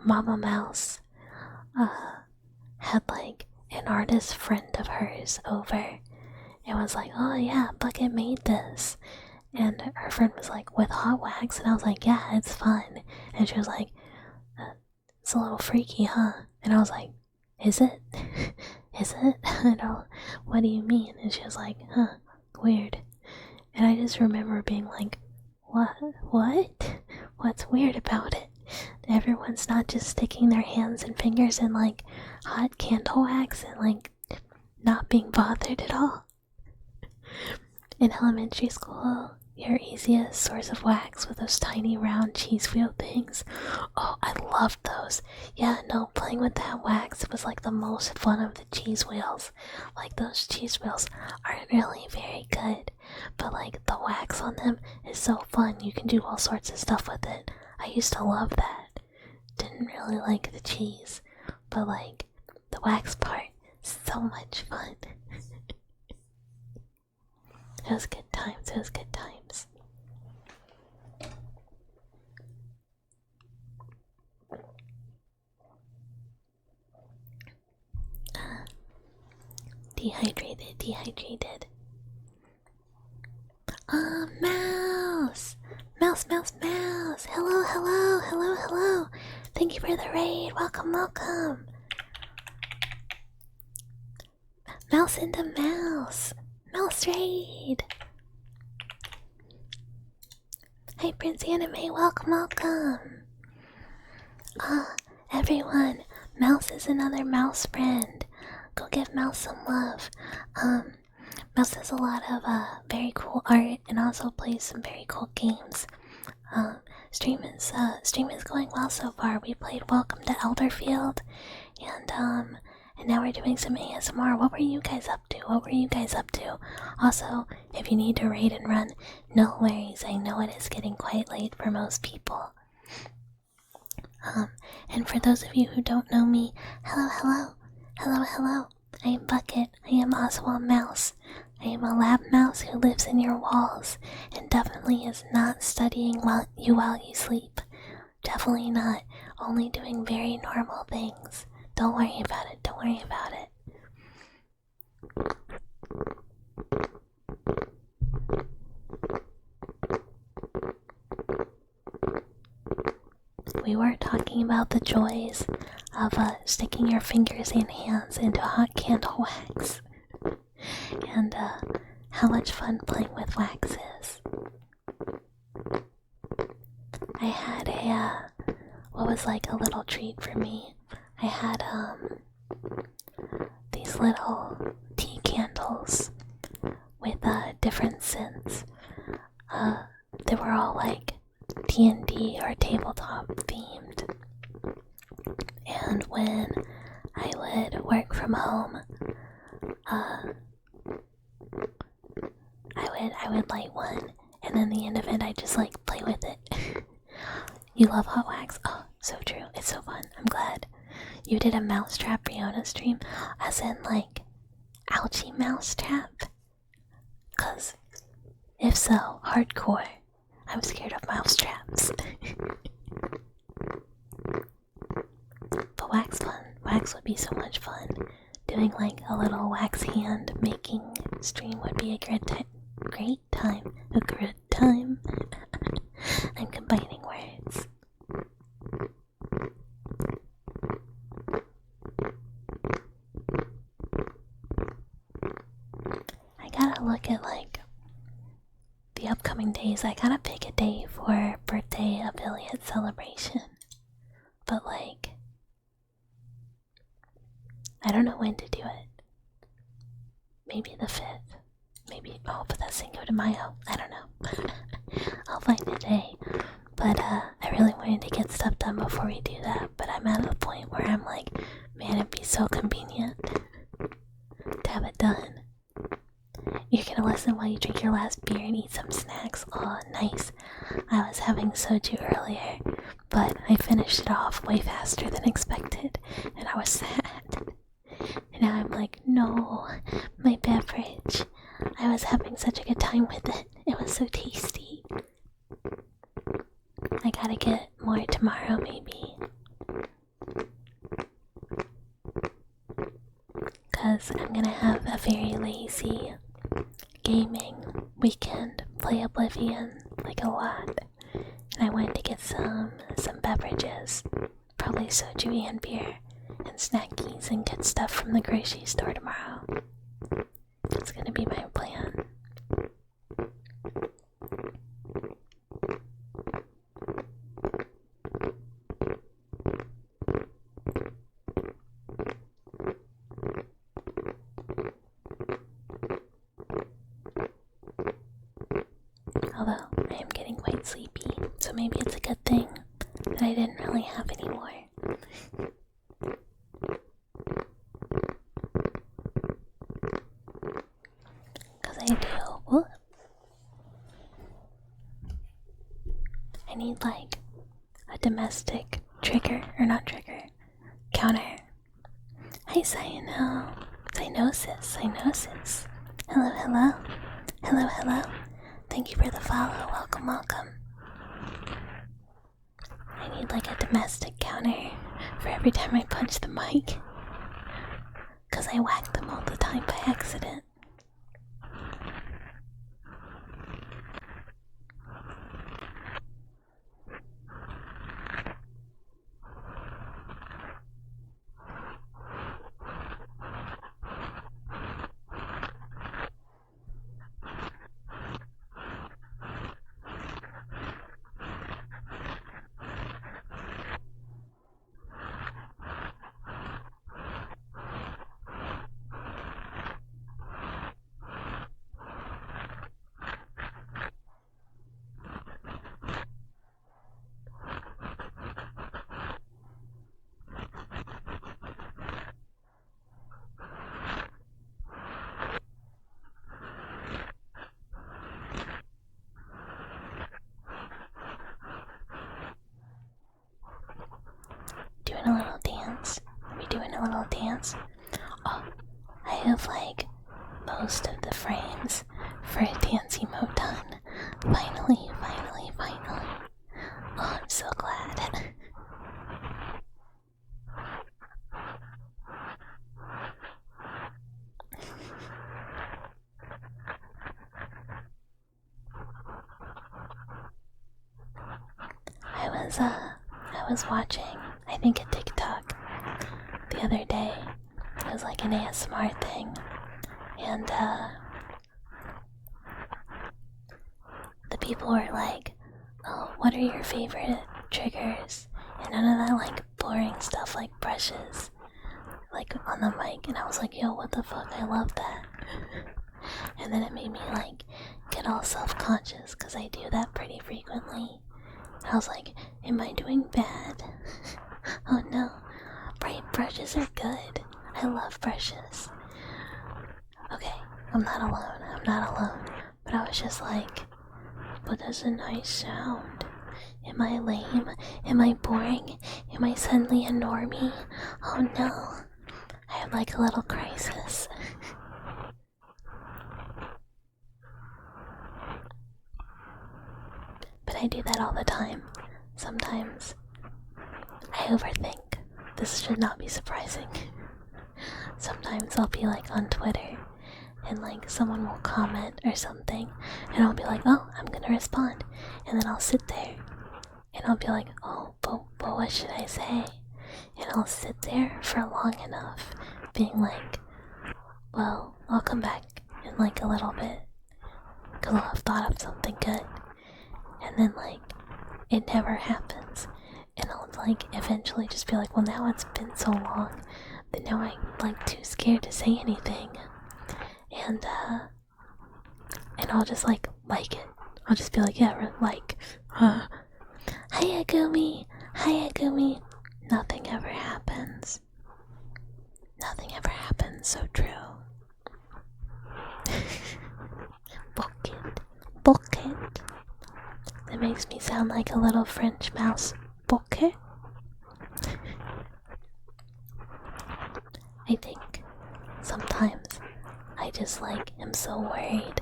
Mama Mouse had an artist friend of hers over and was oh yeah, Bucket made this. And her friend was with hot wax, and I was yeah, it's fun. And she was it's a little freaky, huh? And I was is it? Is it? What do you mean? And she was huh, weird. And I just remember being what? What's weird about it? Everyone's not just sticking their hands and fingers in hot candle wax and not being bothered at all. In elementary school, your easiest source of wax was those tiny round cheese wheel things. Oh, I loved those. Yeah, no, playing with that wax was the most fun of the cheese wheels. Those cheese wheels aren't really very good, but the wax on them is so fun. You can do all sorts of stuff with it. I used to love that. Didn't really like the cheese, but the wax part, so much fun. It was good times, it was good times. Dehydrated. Mouse! Mouse! Hello! Thank you for the raid, welcome. Mouse into mouse! Mouse raid! Hi Prince Anime, welcome! Everyone, Mouse is another mouse friend. Go give Mouse some love. Mouse does a lot of very cool art and also plays some very cool games. Stream is going well so far. We played Welcome to Elderfield, and now we're doing some ASMR. What were you guys up to? Also, if you need to raid and run, no worries. I know it is getting quite late for most people. And for those of you who don't know me, hello. I am Bucket. I am also a mouse. I am a lab mouse who lives in your walls and definitely is not studying while you sleep. Definitely not. Only doing very normal things. Don't worry about it. We were talking about the joys of sticking your fingers and hands into hot candle wax. And how much fun playing with wax is. I had what was a little treat for me. I had these little tea candles with different scents. They were all D&D or tabletop themed. And when I would work from home, I would light one, and then the end of it, I just play with it. You love hot wax? Oh, so true. It's so fun. I'm glad. You did a mousetrap Riona stream, as in ouchie mousetrap? 'Cause If so, hardcore. I'm scared of mouse traps. But wax fun. Wax would be so much fun. Doing like a little wax hand making stream would be a great time. A good time. I'm combining words. I gotta look at like the upcoming days. I gotta pick a day for birthday affiliate celebration. But like, I don't know when to do it. Maybe the 5th. Maybe, oh, but that's Cinco de Mayo. I don't know. I'll find a day. But I really wanted to get stuff done before we do that. But I'm at a point where I'm like, man, it'd be so convenient to have it done. You're gonna listen while you drink your last beer and eat some snacks. Oh, nice. I was having soju earlier, but I finished it off way faster than expected, and I was sad. And now I'm like, no, my beverage. I was having such a good time with it. It was so tasty. I gotta get more tomorrow, maybe. Because I'm gonna have a very lazy gaming weekend, play Oblivion like a lot, and I went to get some beverages, probably soju and beer, and snackies and good stuff from the grocery store tomorrow. It's gonna be my plan. Although I am getting quite sleepy, so maybe it's a good thing that I didn't really have any more. Because I do. Whoop. I need like a domestic trigger, or not trigger, counter. Hi, Cynosis. Hello, hello. Hello, hello. Thank you for the follow. Welcome, welcome. I need like a domestic counter for every time I punch the mic, because I whack them all the time by accident. Doing a little dance. Are we doing a little dance? Oh, I have like most of the frames for a dance emote done. Finally. Oh, I'm so glad. I was watching, I think, a TikTok the other day. It was like an ASMR thing, and the people were like, oh, what are your favorite triggers? And none of that like boring stuff like brushes like on the mic. And I was like, yo, what the fuck, I love that. And then it made me like get all self-conscious, because I do that pretty frequently. I was like, am I doing bad? Oh no, bright brushes are good. I love brushes. Okay, I'm not alone. But I was just like, but that's a nice sound. Am I lame? Am I boring? Am I suddenly a normie? Oh no, I have like a little crisis. I do that all the time. Sometimes I overthink. This should not be surprising. Sometimes I'll be like on Twitter and like someone will comment or something and I'll be like, oh, I'm gonna respond. And then I'll sit there and I'll be like, oh, but what should I say? And I'll sit there for long enough being like, well, I'll come back in like a little bit because I'll have thought of something good. And then like it never happens. And I'll like eventually just be like, well, now it's been so long that now I'm like too scared to say anything. And I'll just like it. I'll just be like, yeah, like, hi Agumi, hi Agumi. Nothing ever happens. Nothing ever happens, so true. Bucket. That makes me sound like a little French mouse. Bucket. I think sometimes I just like am so worried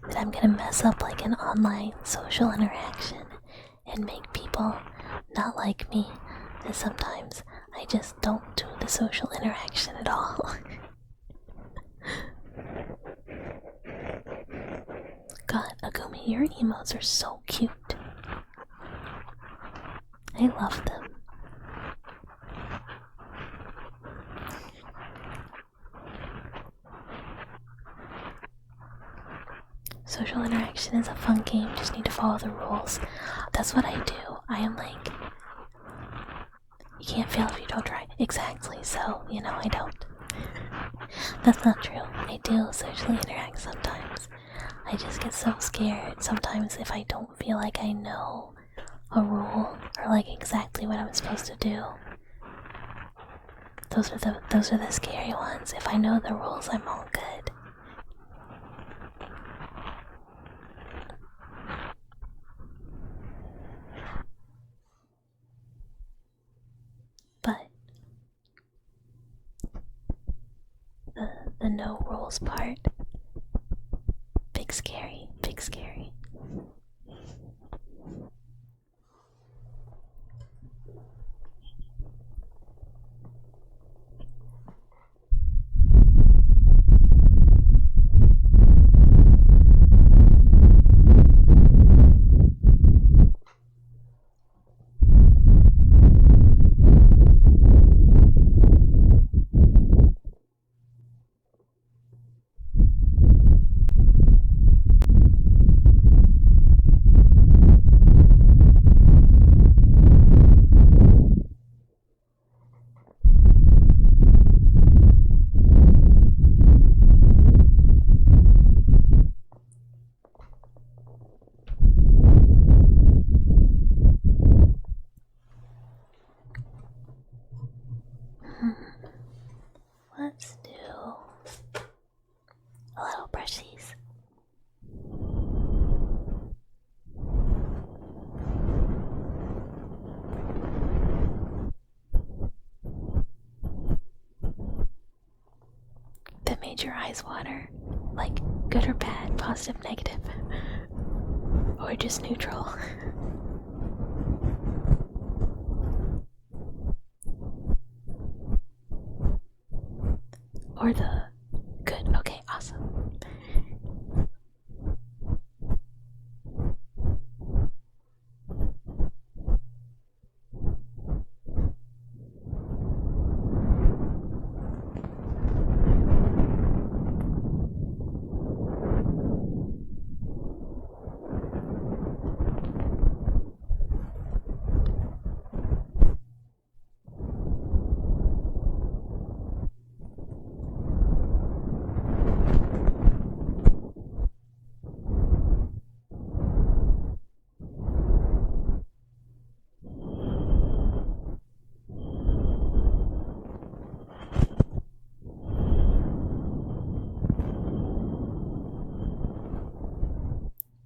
that I'm gonna mess up like an online social interaction and make people not like me, that sometimes I just don't do the social interaction at all. God, Agumi, your emotes are so cute. I love them. Social interaction is a fun game, just need to follow the rules. That's what I do. I am like, you can't fail if you don't try. Exactly, so, I don't. That's not true. I do socially interact sometimes. I just get so scared sometimes if I don't feel like I know a rule or like exactly what I'm supposed to do. Those are the scary ones. If I know the rules, I'm all good. But the no rules part, big scary, big scary. Let's do a little brushies. That made your eyes water? Like good or bad, positive, negative, or just neutral? Or the good. Okay, awesome.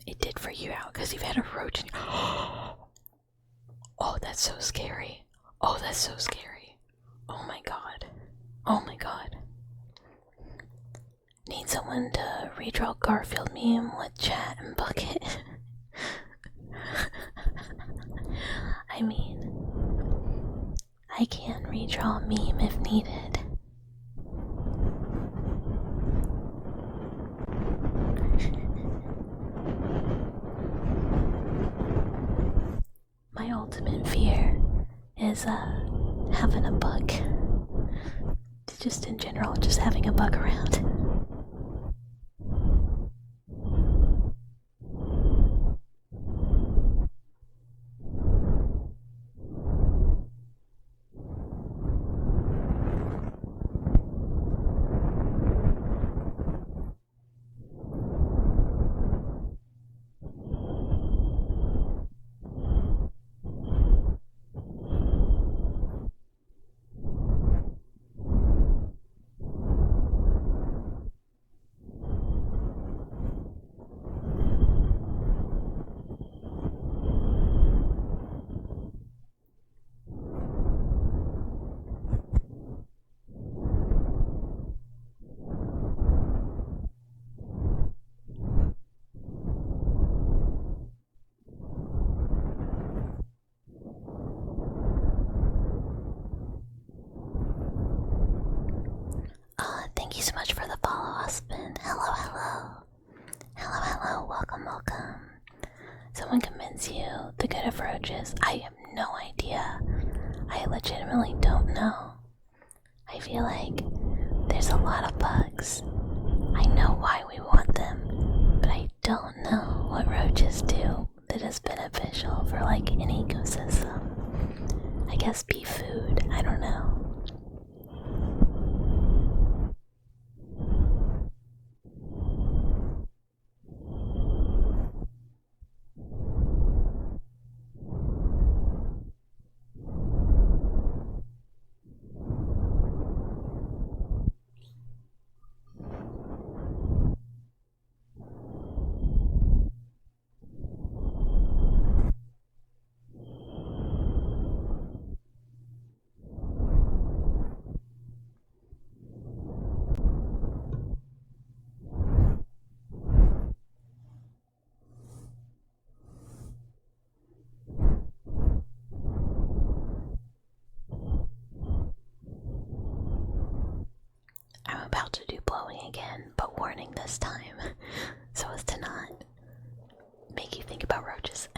It did for you out because you've had a roach in your... Oh, that's so scary. Oh, that's so scary. Oh my god. Oh my god. Need someone to redraw Garfield meme with chat and bucket. I mean, I can redraw a meme if needed. My ultimate fear is having a bug. Just in general, just having a bug around. Thank you so much for the follow, husband. Hello, hello. Hello, hello. Welcome, welcome. Someone convince you the good of roaches. I have no idea. I legitimately don't know. I feel like there's a lot of bugs. I know why we want them, but I don't know what roaches do that is beneficial for like an ecosystem. I guess bee food. I don't know. I'm about to do blowing again, but warning this time, so as to not make you think about roaches.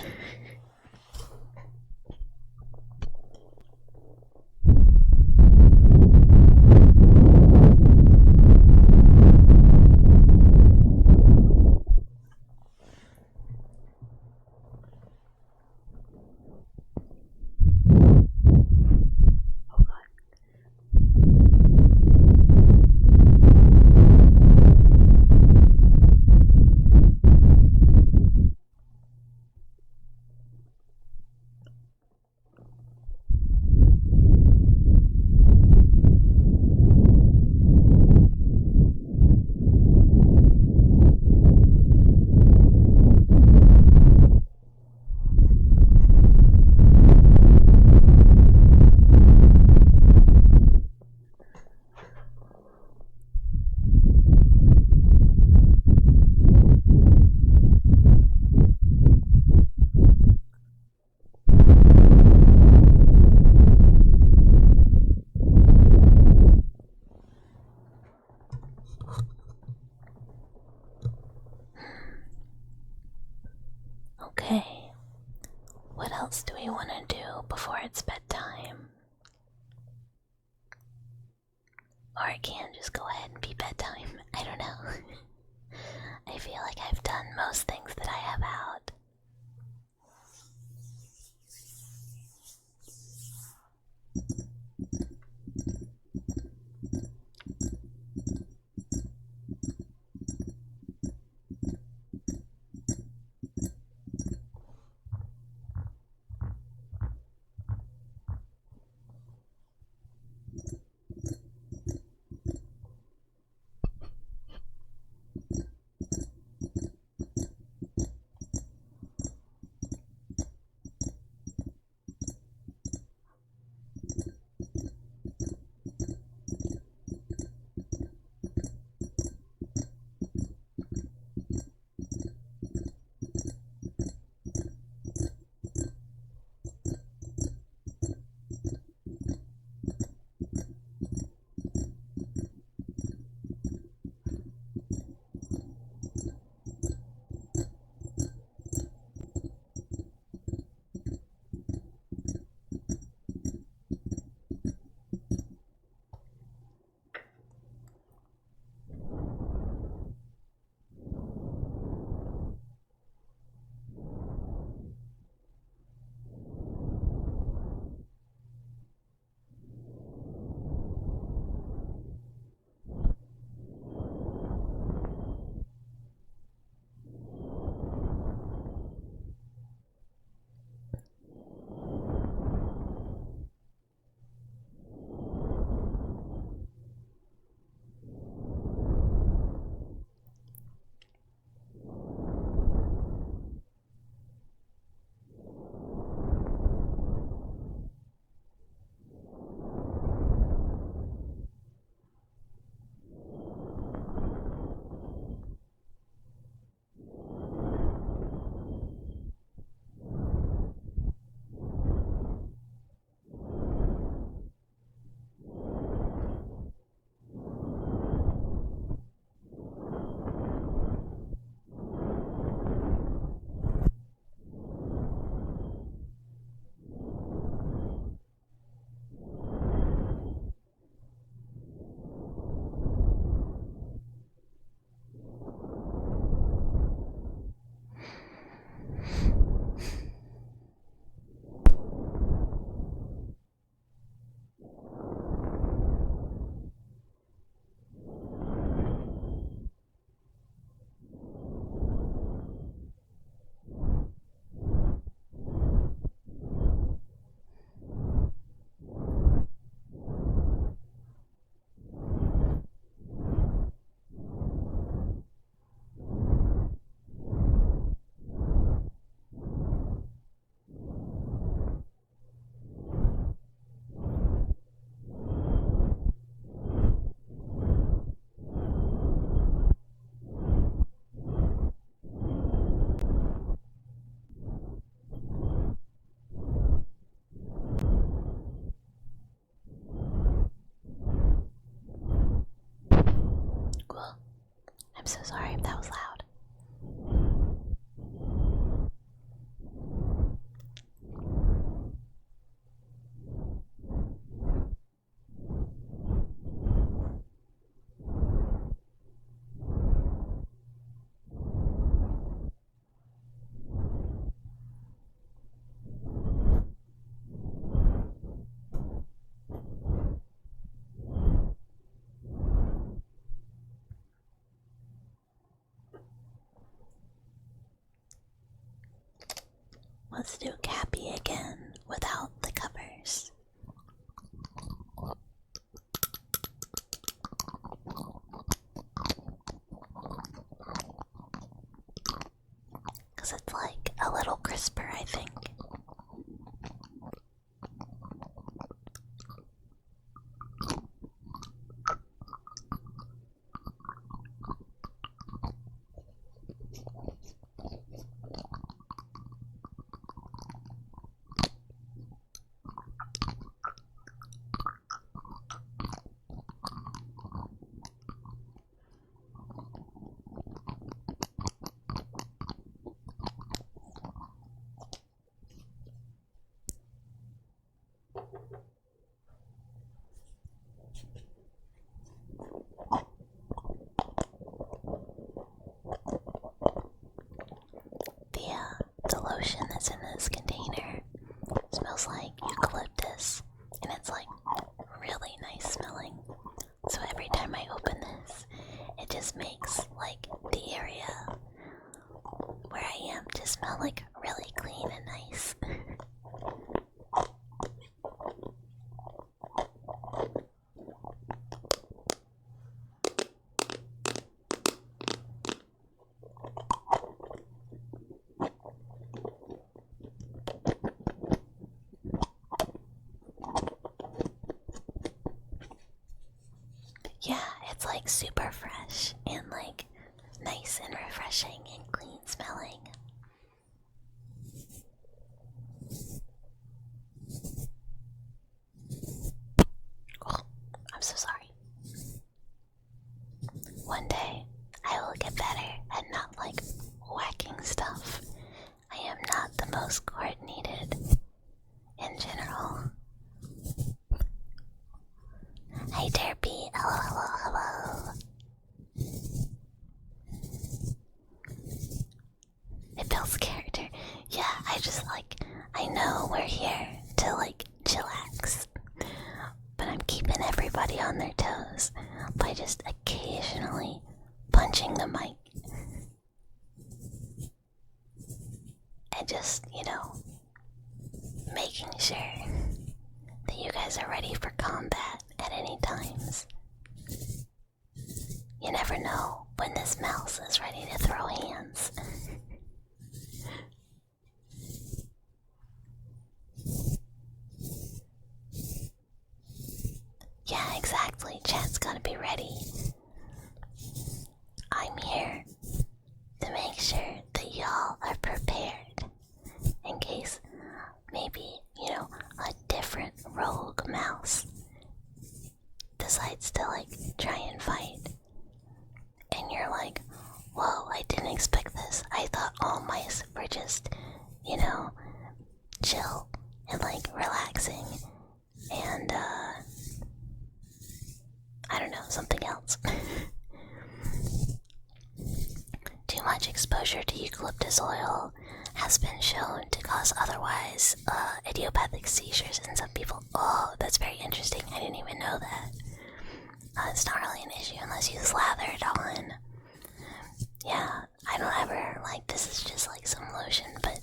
Okay, what else do we want to do before it's bedtime? Or it can just go ahead and be bedtime. I don't know. I feel like I've done most things that I have out. I'm so sorry if that was loud. Let's do Cappy again without the covers. Because it's like a little crisper, I think. The lotion that's in this container smells like eucalyptus, and it's like really nice smelling. So every time I open this, it just makes like the area where I am just smell like really clean and nice. Yeah, it's like super fresh and like nice and refreshing and clean smelling. Oh, I'm so sorry. One day, I will get better at not like whacking stuff. I am not the most coordinated in general. Hey Derpy, hello, hello, hello. It builds character. Yeah, I know we're here to like chillax, but I'm keeping everybody on their toes by just occasionally punching the mic and just, making sure that you guys are ready for combat at any times. You never know when this mouse is ready to throw hands. Yeah, exactly. Chat's gotta be ready. I'm here to make sure that y'all are prepared in case maybe, a different rogue mouse decides to try and fight. And you're like, whoa, I didn't expect this. I thought all mice were just, chill and relaxing and I don't know, something else. Too much exposure to eucalyptus oil has been shown to cause otherwise idiopathic seizures in some people. Oh, that's very interesting. I didn't even know that. It's not really an issue unless you slather it on. Yeah, I don't ever, this is just some lotion, but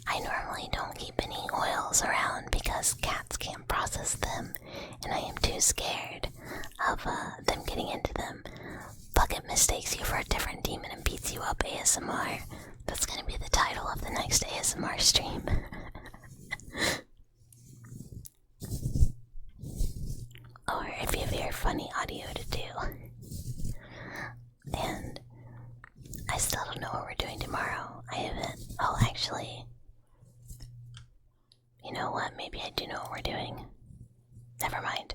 I normally don't keep any oils around because cats can't process them, and I am too scared of them getting into them. Bucket mistakes you for a different demon and beats you up ASMR. That's gonna be the title of the next ASMR stream. Or it'd be a very funny audio to do. And I still don't know what we're doing tomorrow. I haven't. Oh, actually. You know what? Maybe I do know what we're doing. Never mind.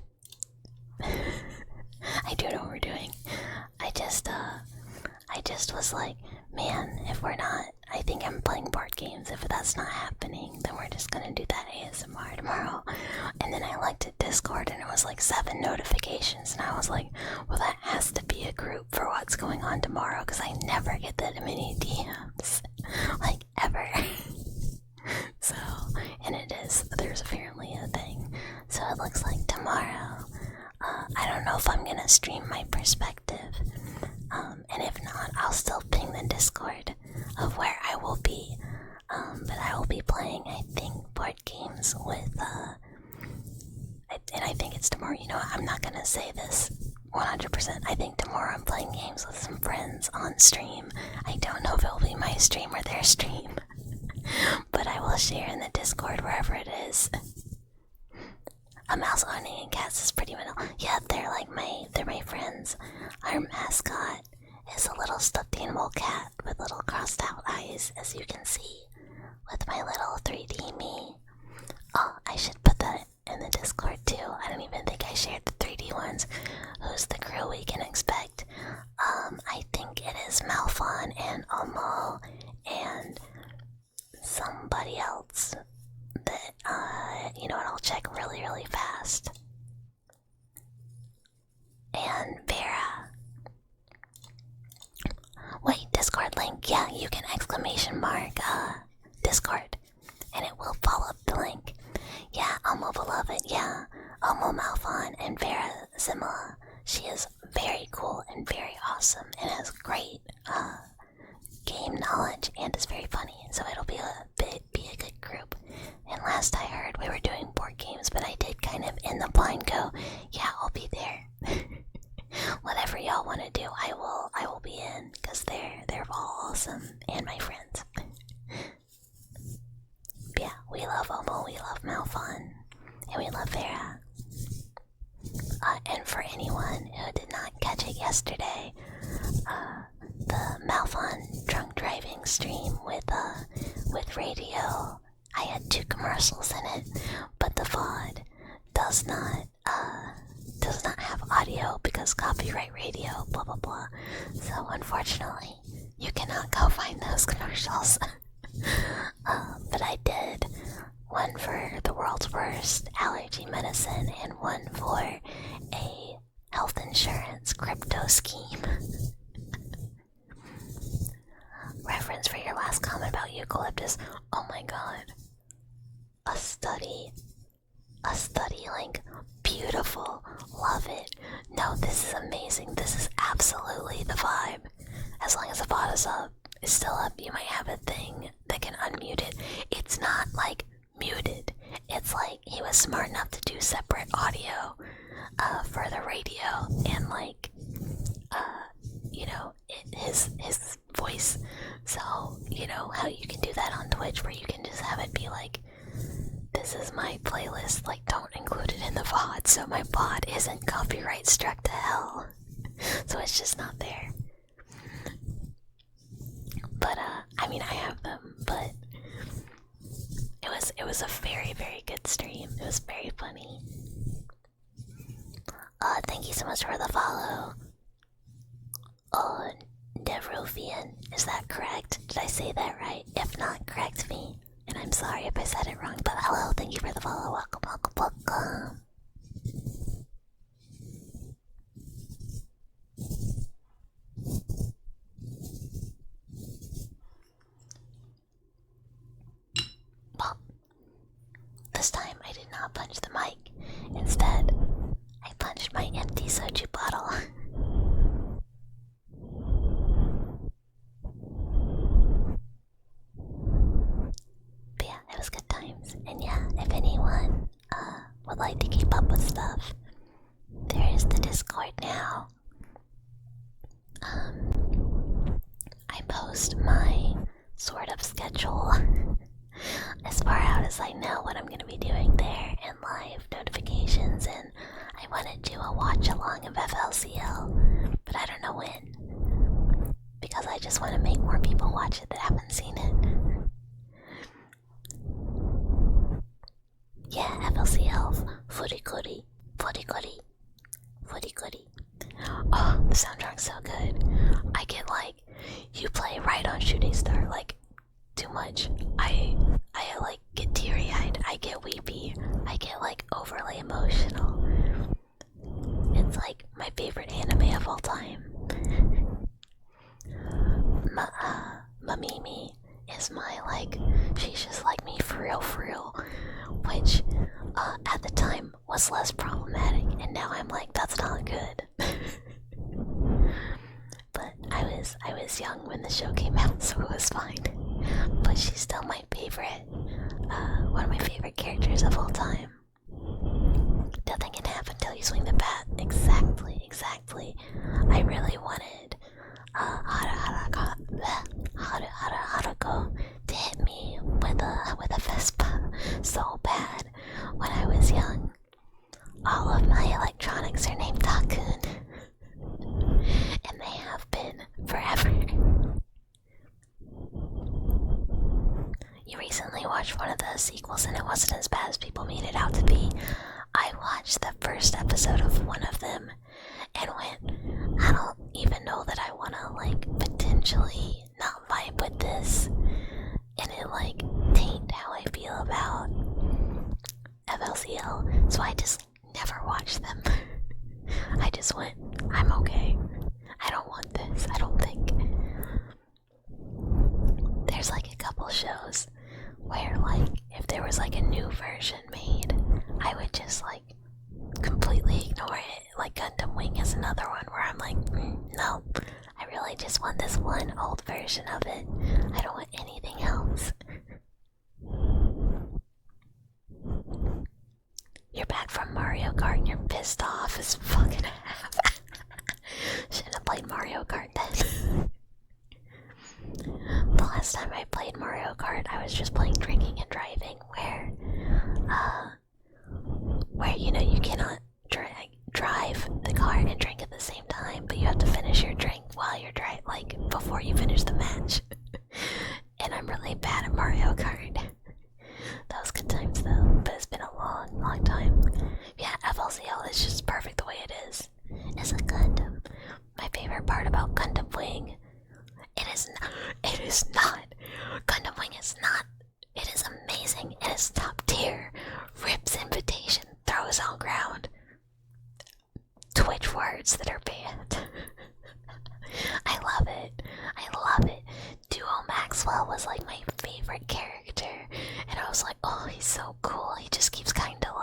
I do know what we're doing. just was like, man, if we're not, I think I'm playing board games. If that's not happening, then we're just gonna do that ASMR tomorrow. And then I looked at Discord and it was like 7 notifications, and I was like, well, that has to be a group for what's going on tomorrow, because I never get that many DMs, like ever. So, and it is, there's apparently a thing. So it looks like tomorrow, I don't know if I'm gonna stream my perspective. And if not, I'll still ping the Discord of where I will be. But I will be playing, I think, board games with, and I think it's tomorrow. You know what? I'm not gonna say this 100%. I think tomorrow I'm playing games with some friends on stream. I don't know if it'll be my stream or their stream. But I will share in the Discord wherever it is. A mouse owning and cats is pretty middle. Yeah, they're my friends. Our mascot is a little stuffed animal cat with little crossed out eyes, as you can see, with my little 3D me. Oh, I should put that in the Discord too. I don't even think I shared the 3D ones. Who's the crew we can expect? I think it is Malphon and Omo and somebody else that, you know what, I'll check really, really fast. And Vera. Wait, Discord link. Yeah, you can exclamation mark, Discord, and it will follow up the link. Yeah, Elmo Beloved, yeah. Elmo Malphon and Vera Zimala. She is very cool and very awesome and has great, game knowledge and is very funny, so it'll be a good group. And last I heard, we were doing board games, but I did kind of in the blind go, yeah, I'll be there. Whatever y'all want to do, I will be in, because they're all awesome and my friends. Yeah, we love Omo, we love Malphon, and we love Vera. And for anyone who did not catch it yesterday, the Malphon drunk driving stream with radio, I had 2 commercials in it, but the VOD does not have audio because copyright radio, blah blah blah. So unfortunately, you cannot go find those commercials. But I did one for the world's worst allergy medicine and one for a health insurance crypto scheme. Reference for your last comment about eucalyptus. Oh my god. A study link. Beautiful. Love it. No, this is amazing. This is absolutely the vibe. As long as the VOD is still up, you might have a thing that can unmute it. It's not like muted. It's like he was smart enough to do separate audio for the radio and like you know, his voice. So, you know how you can do that on Twitch where you can just have it be like, this is my playlist, like don't include it in the VOD so my VOD isn't copyright struck to hell. So it's just not there. But I mean I have them, but it was a very, very good stream. It was very funny. Thank you so much for the follow. Devrovian, is that correct? Did I say that right? If not, correct me. And I'm sorry if I said it wrong, but hello, thank you for the follow. Welcome, welcome, welcome. Well, this time I did not punch the mic. Instead, I punched my empty soju bottle. But yeah, it was good times. And yeah, if anyone would like to keep up with stuff, there is the Discord now. I post my sort of schedule as far out as I know what I'm going to be doing there, and live notifications, and I want to do a watch along of FLCL, but I don't know when, because I just want to make more people watch it that haven't seen it. Yeah, FLCL, Furikuri, Furikuri. Oh, the soundtrack's so good. I get like Mimi is my, like, she's just like me for real, which at the time was less problematic, and now I'm like, that's not good. But I was young when the show came out, so it was fine. But she's still my favorite, one of my favorite characters of all time. Nothing can happen till you swing the bat. Exactly. I really wanted Haruko to hit me with a Vespa so bad when I was young. All of my electronics are named Takun, and they have been forever. You recently watched one of the sequels and it wasn't as bad as people made it out to be. I watched the first episode of one of them and went, I don't even know that I wanna potentially not vibe with this, and it taint how I feel about FLCL, so I just never watched them. I just went, I'm okay. I don't want this. I don't think. There's a couple shows where if there was a new version made, I would just completely ignore it. Gundam Wing is another one where I'm no, I really just want this one old version of it. I don't want anything else. You're back from Mario Kart and you're pissed off as fucking half. Shouldn't have played Mario Kart then. The last time I played Mario Kart, I was just playing Drinking and Driving, where you cannot drive the car and drink at the same time, but you have to finish your drink while you're before you finish the match. And I'm really bad at Mario Kart. That was good times though, but it's been a long time. Yeah, FLCL is just perfect the way it is. It's a Gundam. My favorite part about Gundam Wing, it is not. Gundam Wing is not. It is amazing. It is top tier. Rips invitation, throws on ground. Twitch words that are banned. I love it. Duo Maxwell was my favorite character, and I was oh, he's so cool. He just keeps trying to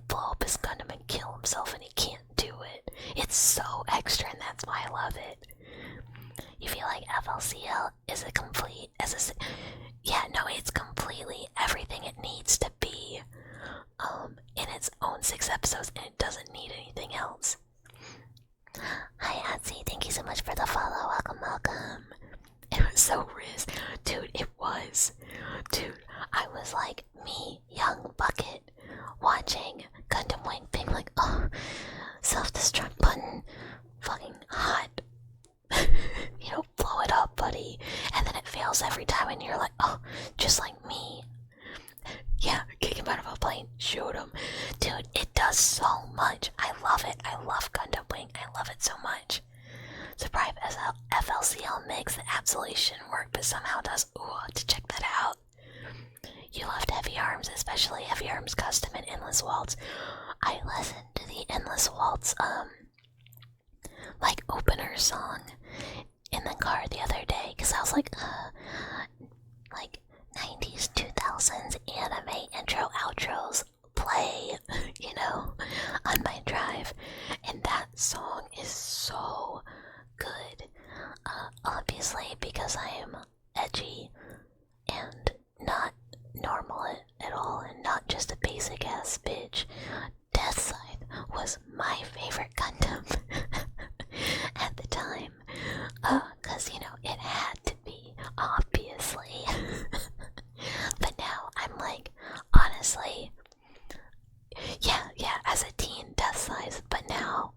blow up his Gundam and kill himself, and he can't do it. It's so extra, and that's why I love it. You feel like FLCL is it's completely everything it needs to be in its own 6 episodes, and it doesn't need anything else. Hi Atsy, thank you so much for the follow. Welcome. It was so Riz. Dude, it was. Dude, I was me, young bucket, watching Gundam Wing being oh, self-destruct button, fucking hot. Blow it up, buddy. And then it fails every time, and you're oh, just like me. Yeah, kick him out of a plane, shoot him. Dude, it does so much. I love it. I love Gundam Wing. I love it so much. Surprised as FLCL makes the absolutely shouldn't work, but somehow does. Ooh, to check that out. You loved Heavy Arms, especially Heavy Arms Custom and Endless Waltz. I listened to the Endless Waltz, opener song in the car the other day, because I was 90s, 2000s anime intro outros play, on my drive, and that song is so good. Obviously, because I am edgy and not normal at all, and not just a basic ass bitch, Death Scythe was my favorite Gundam at the time. Cause it had to be, obviously. But now I'm honestly, yeah, as a teen, Death Scythe, but now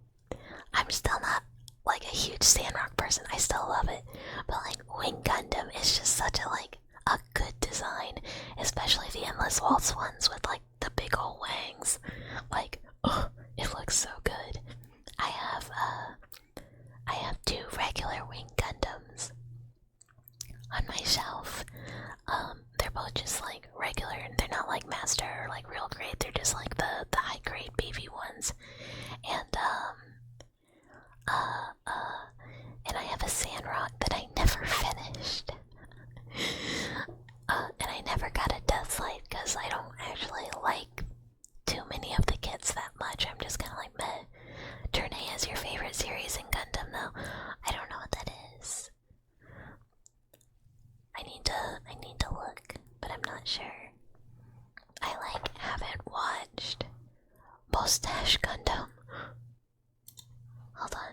I'm still not a huge Sandrock person. I still love it, but Wing Gundam is just such a good design, especially the Endless Waltz ones with the big old wangs. Oh, it looks so good. I have 2 regular Wing Gundams on my shelf. They're both just regular, and they're not master or real grade. They're just the high grade baby ones. And I have a Sandrock that I never finished. need to look, but I'm not sure. I haven't watched Mustache Gundam. Hold on.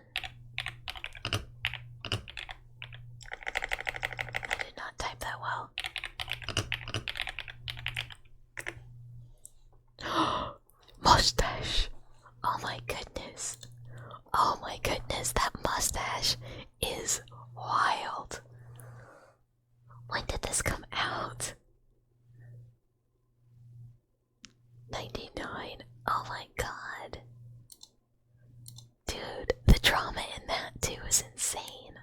I did not type that well. Mustache! Oh my goodness. Oh my goodness, that mustache is wild. When did this come out? 99. Oh my god. Dude, the drama in that too is insane.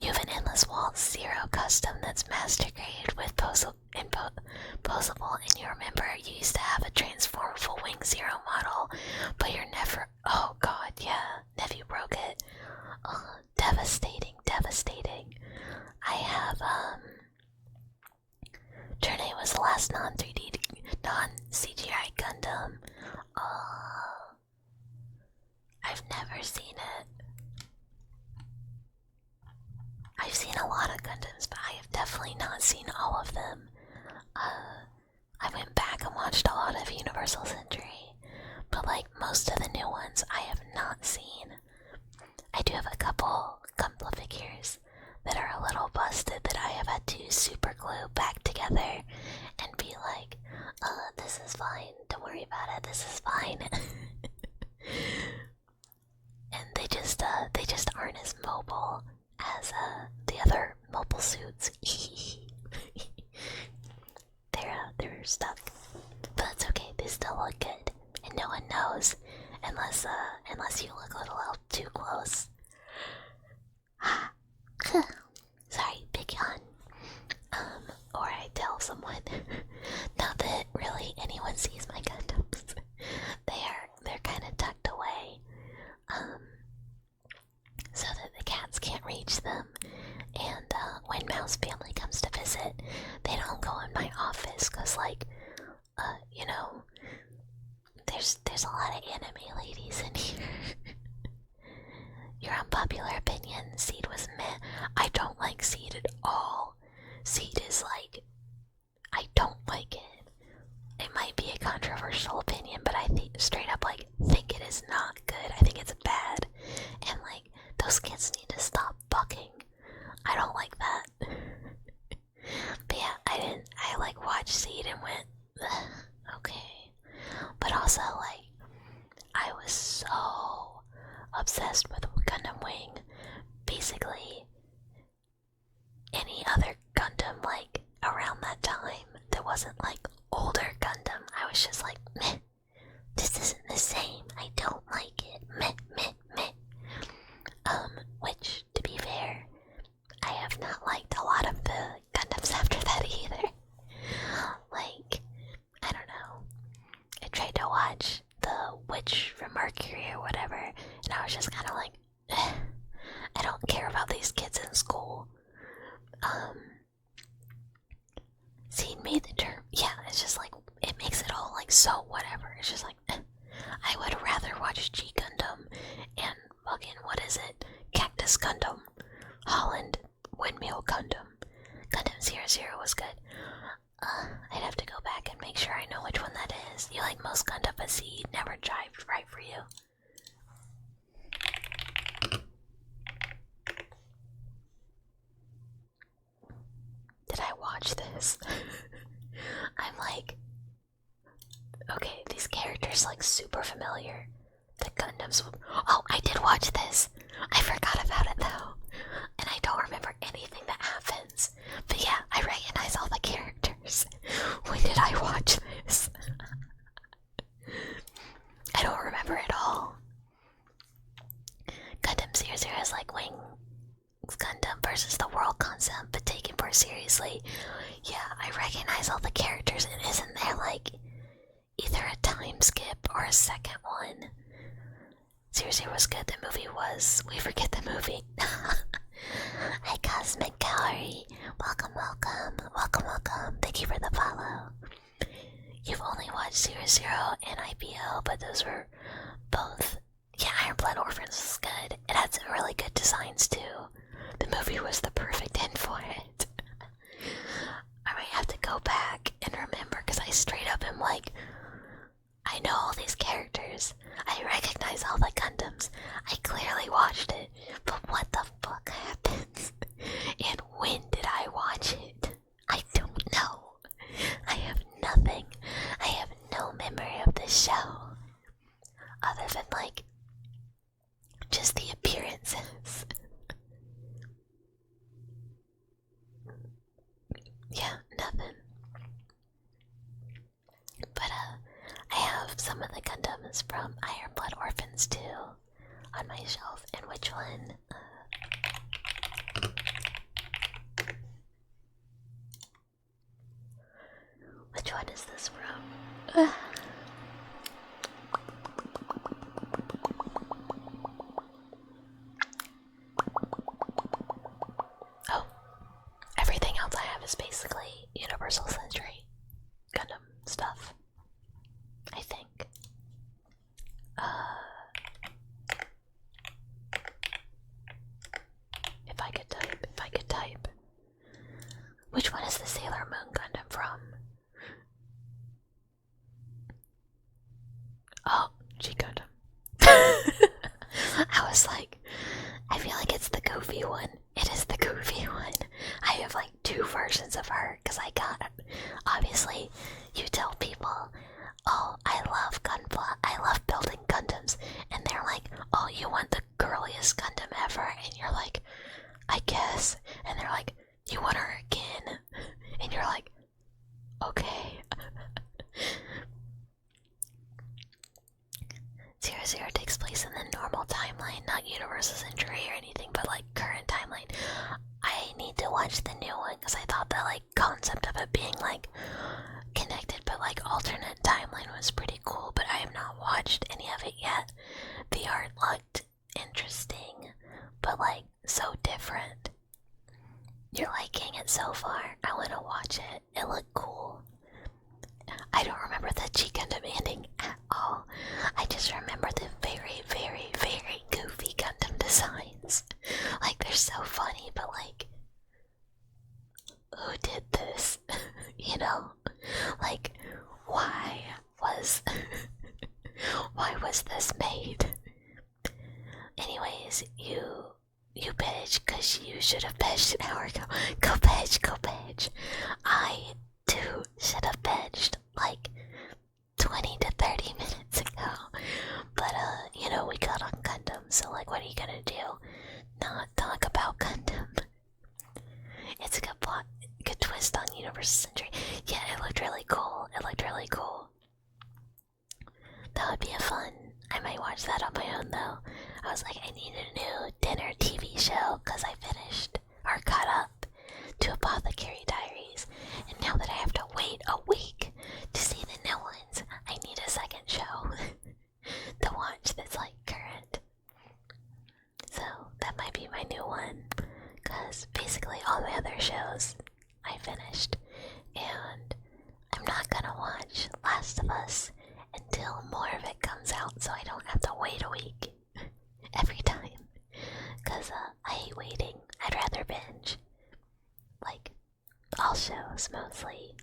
You have an endless wall zero custom that's master grade with posable, and you remember you used to have a transformable wing zero model, but you're never. Oh god, yeah, Nevi broke it. Oh, devastating, devastating. I have Journey was the last non-3D, non-CGI Gundam. I've never seen it. I've seen a lot of Gundams, but I have definitely not seen all of them. I went back and watched a lot of Universal Century, but most of the new ones I have not seen. I do have a couple Gunpla figures that are a little busted that I have had to super glue back together and be like, this is fine, don't worry about it, this is fine. And they just aren't as mobile as the other mobile suits. They're stuck. But that's okay, they still look good. And no one knows unless you look a little too close. Sorry, big yawn. Or I tell someone. Not that really anyone sees my Gundams. They're kinda tucked away. So that the cats can't reach them. And when Mouse Family comes to visit, they don't go in my office because you know, there's a lot of anime ladies in here. Your unpopular opinion, Seed was meh. I don't like Seed at all. Seed is I don't like it. It might be a controversial opinion, but I straight up think it is not good. I think it's bad. And those kids need to stop bucking. I don't like that. But yeah, I watched Seed and went, okay. But also I was so obsessed with Gundam Wing. Basically any other Gundam around that time that wasn't older Gundam, I was just meh, this isn't the same, I don't like it, meh, meh, meh. Which, to be fair, I have not liked a lot of the Gundams after that either. I don't know, I tried to watch the Witch from Mercury or whatever, and I was just kinda I don't care about these kids in school. Seed made the term, yeah, it's just it makes it all so whatever. It's just I would rather watch G Gundam and fucking, what is it? Cactus Gundam, Holland, Windmill Gundam. Gundam 00 was good. I'd have to go back and make sure I know which one that is. You like most Gundam, but Seed never jived right for you. Did I watch this? I'm okay, these characters super familiar. The Gundams. Oh, I did watch this. I forgot about it though, and I don't remember anything that happens. But yeah, I recognize all the characters. When did I watch this? I don't remember at all. Gundam 00 is Wing Gundam versus the world concept, but taken more seriously. Yeah, I recognize all the characters, and isn't there either a time skip or a second one? 00 was good, the movie was. We forget the movie. Hi Cosmic Gallery. Welcome, welcome. Welcome, welcome. Thank you for the follow. You've only watched 00 and IBO, but those were both. Yeah, Iron Blood Orphans was good. It had some really good designs too. The movie was the perfect endpoint. I straight up am like, I know all these characters. I recognize all the Gundams. I clearly watched it. But what the fuck happens? And when did I watch it? I don't know. I have nothing. I have no memory of this show. Other than, like, just the appearances. Yeah, nothing. But, I have some of the Gundams from Iron Blood Orphans too on my shelf. And which one? Which one is this from? Oh, everything else I have is basically Universal Century Gundam stuff, I think. If I could type. Which one is the Sailor Moon Gundam from? Oh, G Gundam. I was like, I feel like it's the goofy one. It is the goofy one. I have like 2 versions of her because I got. Obviously, you tell people, oh, I love Gunpla. I love building Gundams, and they're like, oh, you want the girliest Gundam ever, and you're like, I guess, and they're like, you want her again, and you're like, okay. 00 takes place in the normal timeline, not Universal Century or anything, but like current timeline. I need to watch the new one because I thought the like concept of it being like connected but like alternate timeline was pretty cool, but I have not watched any of it yet. The art looked interesting, but like so different. You're liking it so far. I want to watch it. It looked cool. I don't remember the G Gundam ending at all. I just remember the very, very, very goofy Gundam designs. Like, they're so funny, but like, who did this? You know? Like, why was this made? Anyways, you bitch, cause you should have bitched an hour ago. Go bitch, go bitch. I too should have bitched like 20 to 30 minutes ago. But you know, we got on Gundam, so like, what are you gonna do? Not talk about Gundam. It's a good plot, good twist on Universal Century. Yeah, it looked really cool. It looked really cool. That would be a fun. I might watch that on my own though. I was like, I need a new dinner TV show because I finished or caught up to Apothecary Diaries, and now that I have to wait a week to see the new ones, I need a second show to watch that's like current. So that might be my new one, because basically all my other shows I finished, and I'm not gonna watch Last of Us until more of it comes out, so I don't have to wait a week every time, because I hate waiting. I'd rather binge, like, all shows mostly.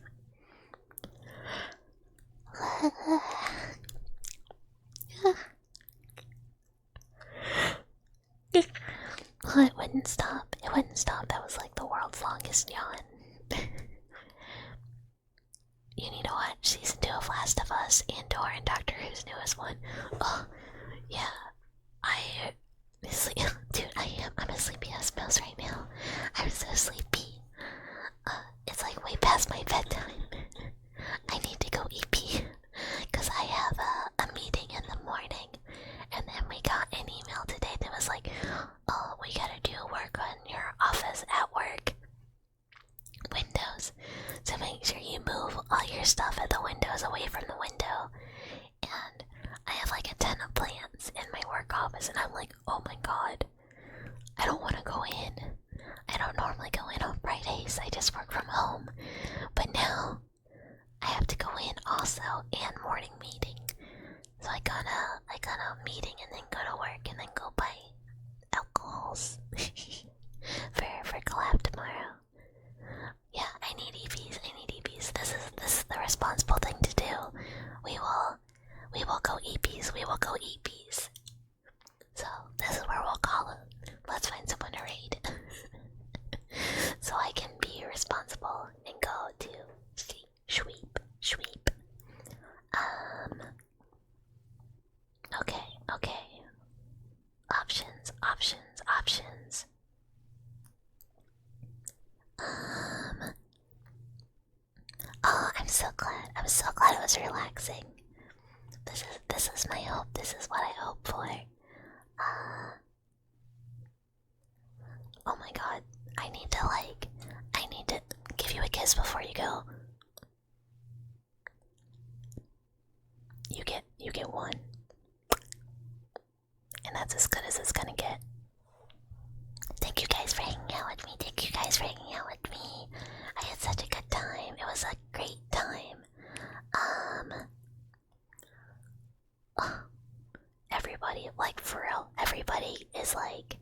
Well, it wouldn't stop. It wouldn't stop. That was like the world's longest yawn. You need to watch season 2 of Last of Us, Andor, and Doctor Who's newest one. Oh, yeah. Dude, I'm a sleepy ass mouse right now. I'm so sleepy. It's like way past my bedtime. I need to go EP, because I have a meeting in the morning, and then we got an email today that was like, oh, we gotta do work on your office at work windows, so make sure you move all your stuff at the windows away from the window. And I have like a ton of plants in my work office, and I'm like, oh my god, I don't want to go in. I don't normally go in on Fridays, I just work from home, but now I have to go in also, and morning meeting. So I got a meeting and then go to work and then go buy alcohols for collab tomorrow. Yeah, I need EVs. This is the responsible was relaxing. This is my hope. This is what I hope for. Oh my god. I need to give you a kiss before you go. You get one. And that's as good as it's gonna get. Thank you guys for hanging out with me. Thank you guys for hanging out with me. I had such a good time. It was a great time. Everybody, like for real, everybody is like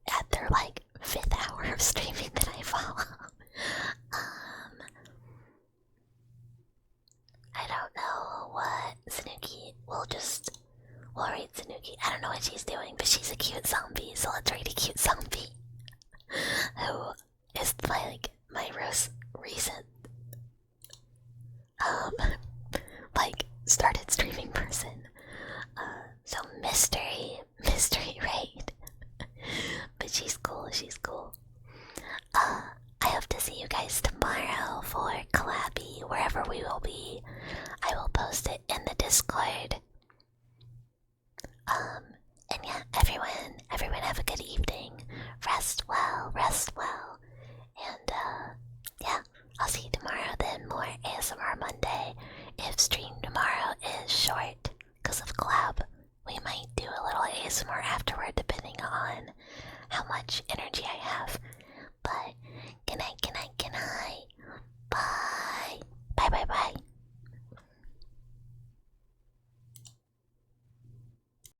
at their like 5th hour of streaming that I follow. I don't know what Sanuki we'll read Sanuki. I don't know what she's doing, but she's a cute zombie, so let's read a cute zombie. Who is my recent started streaming person. So mystery raid. But she's cool. I hope to see you guys tomorrow for Collabby, wherever we will be. I will post it in the Discord. And yeah, everyone have a good evening. Rest well. And yeah, I'll see you tomorrow then. More ASMR Monday. If stream tomorrow is short because of collab, we might do a little ASMR afterward depending on how much energy I have. But good night.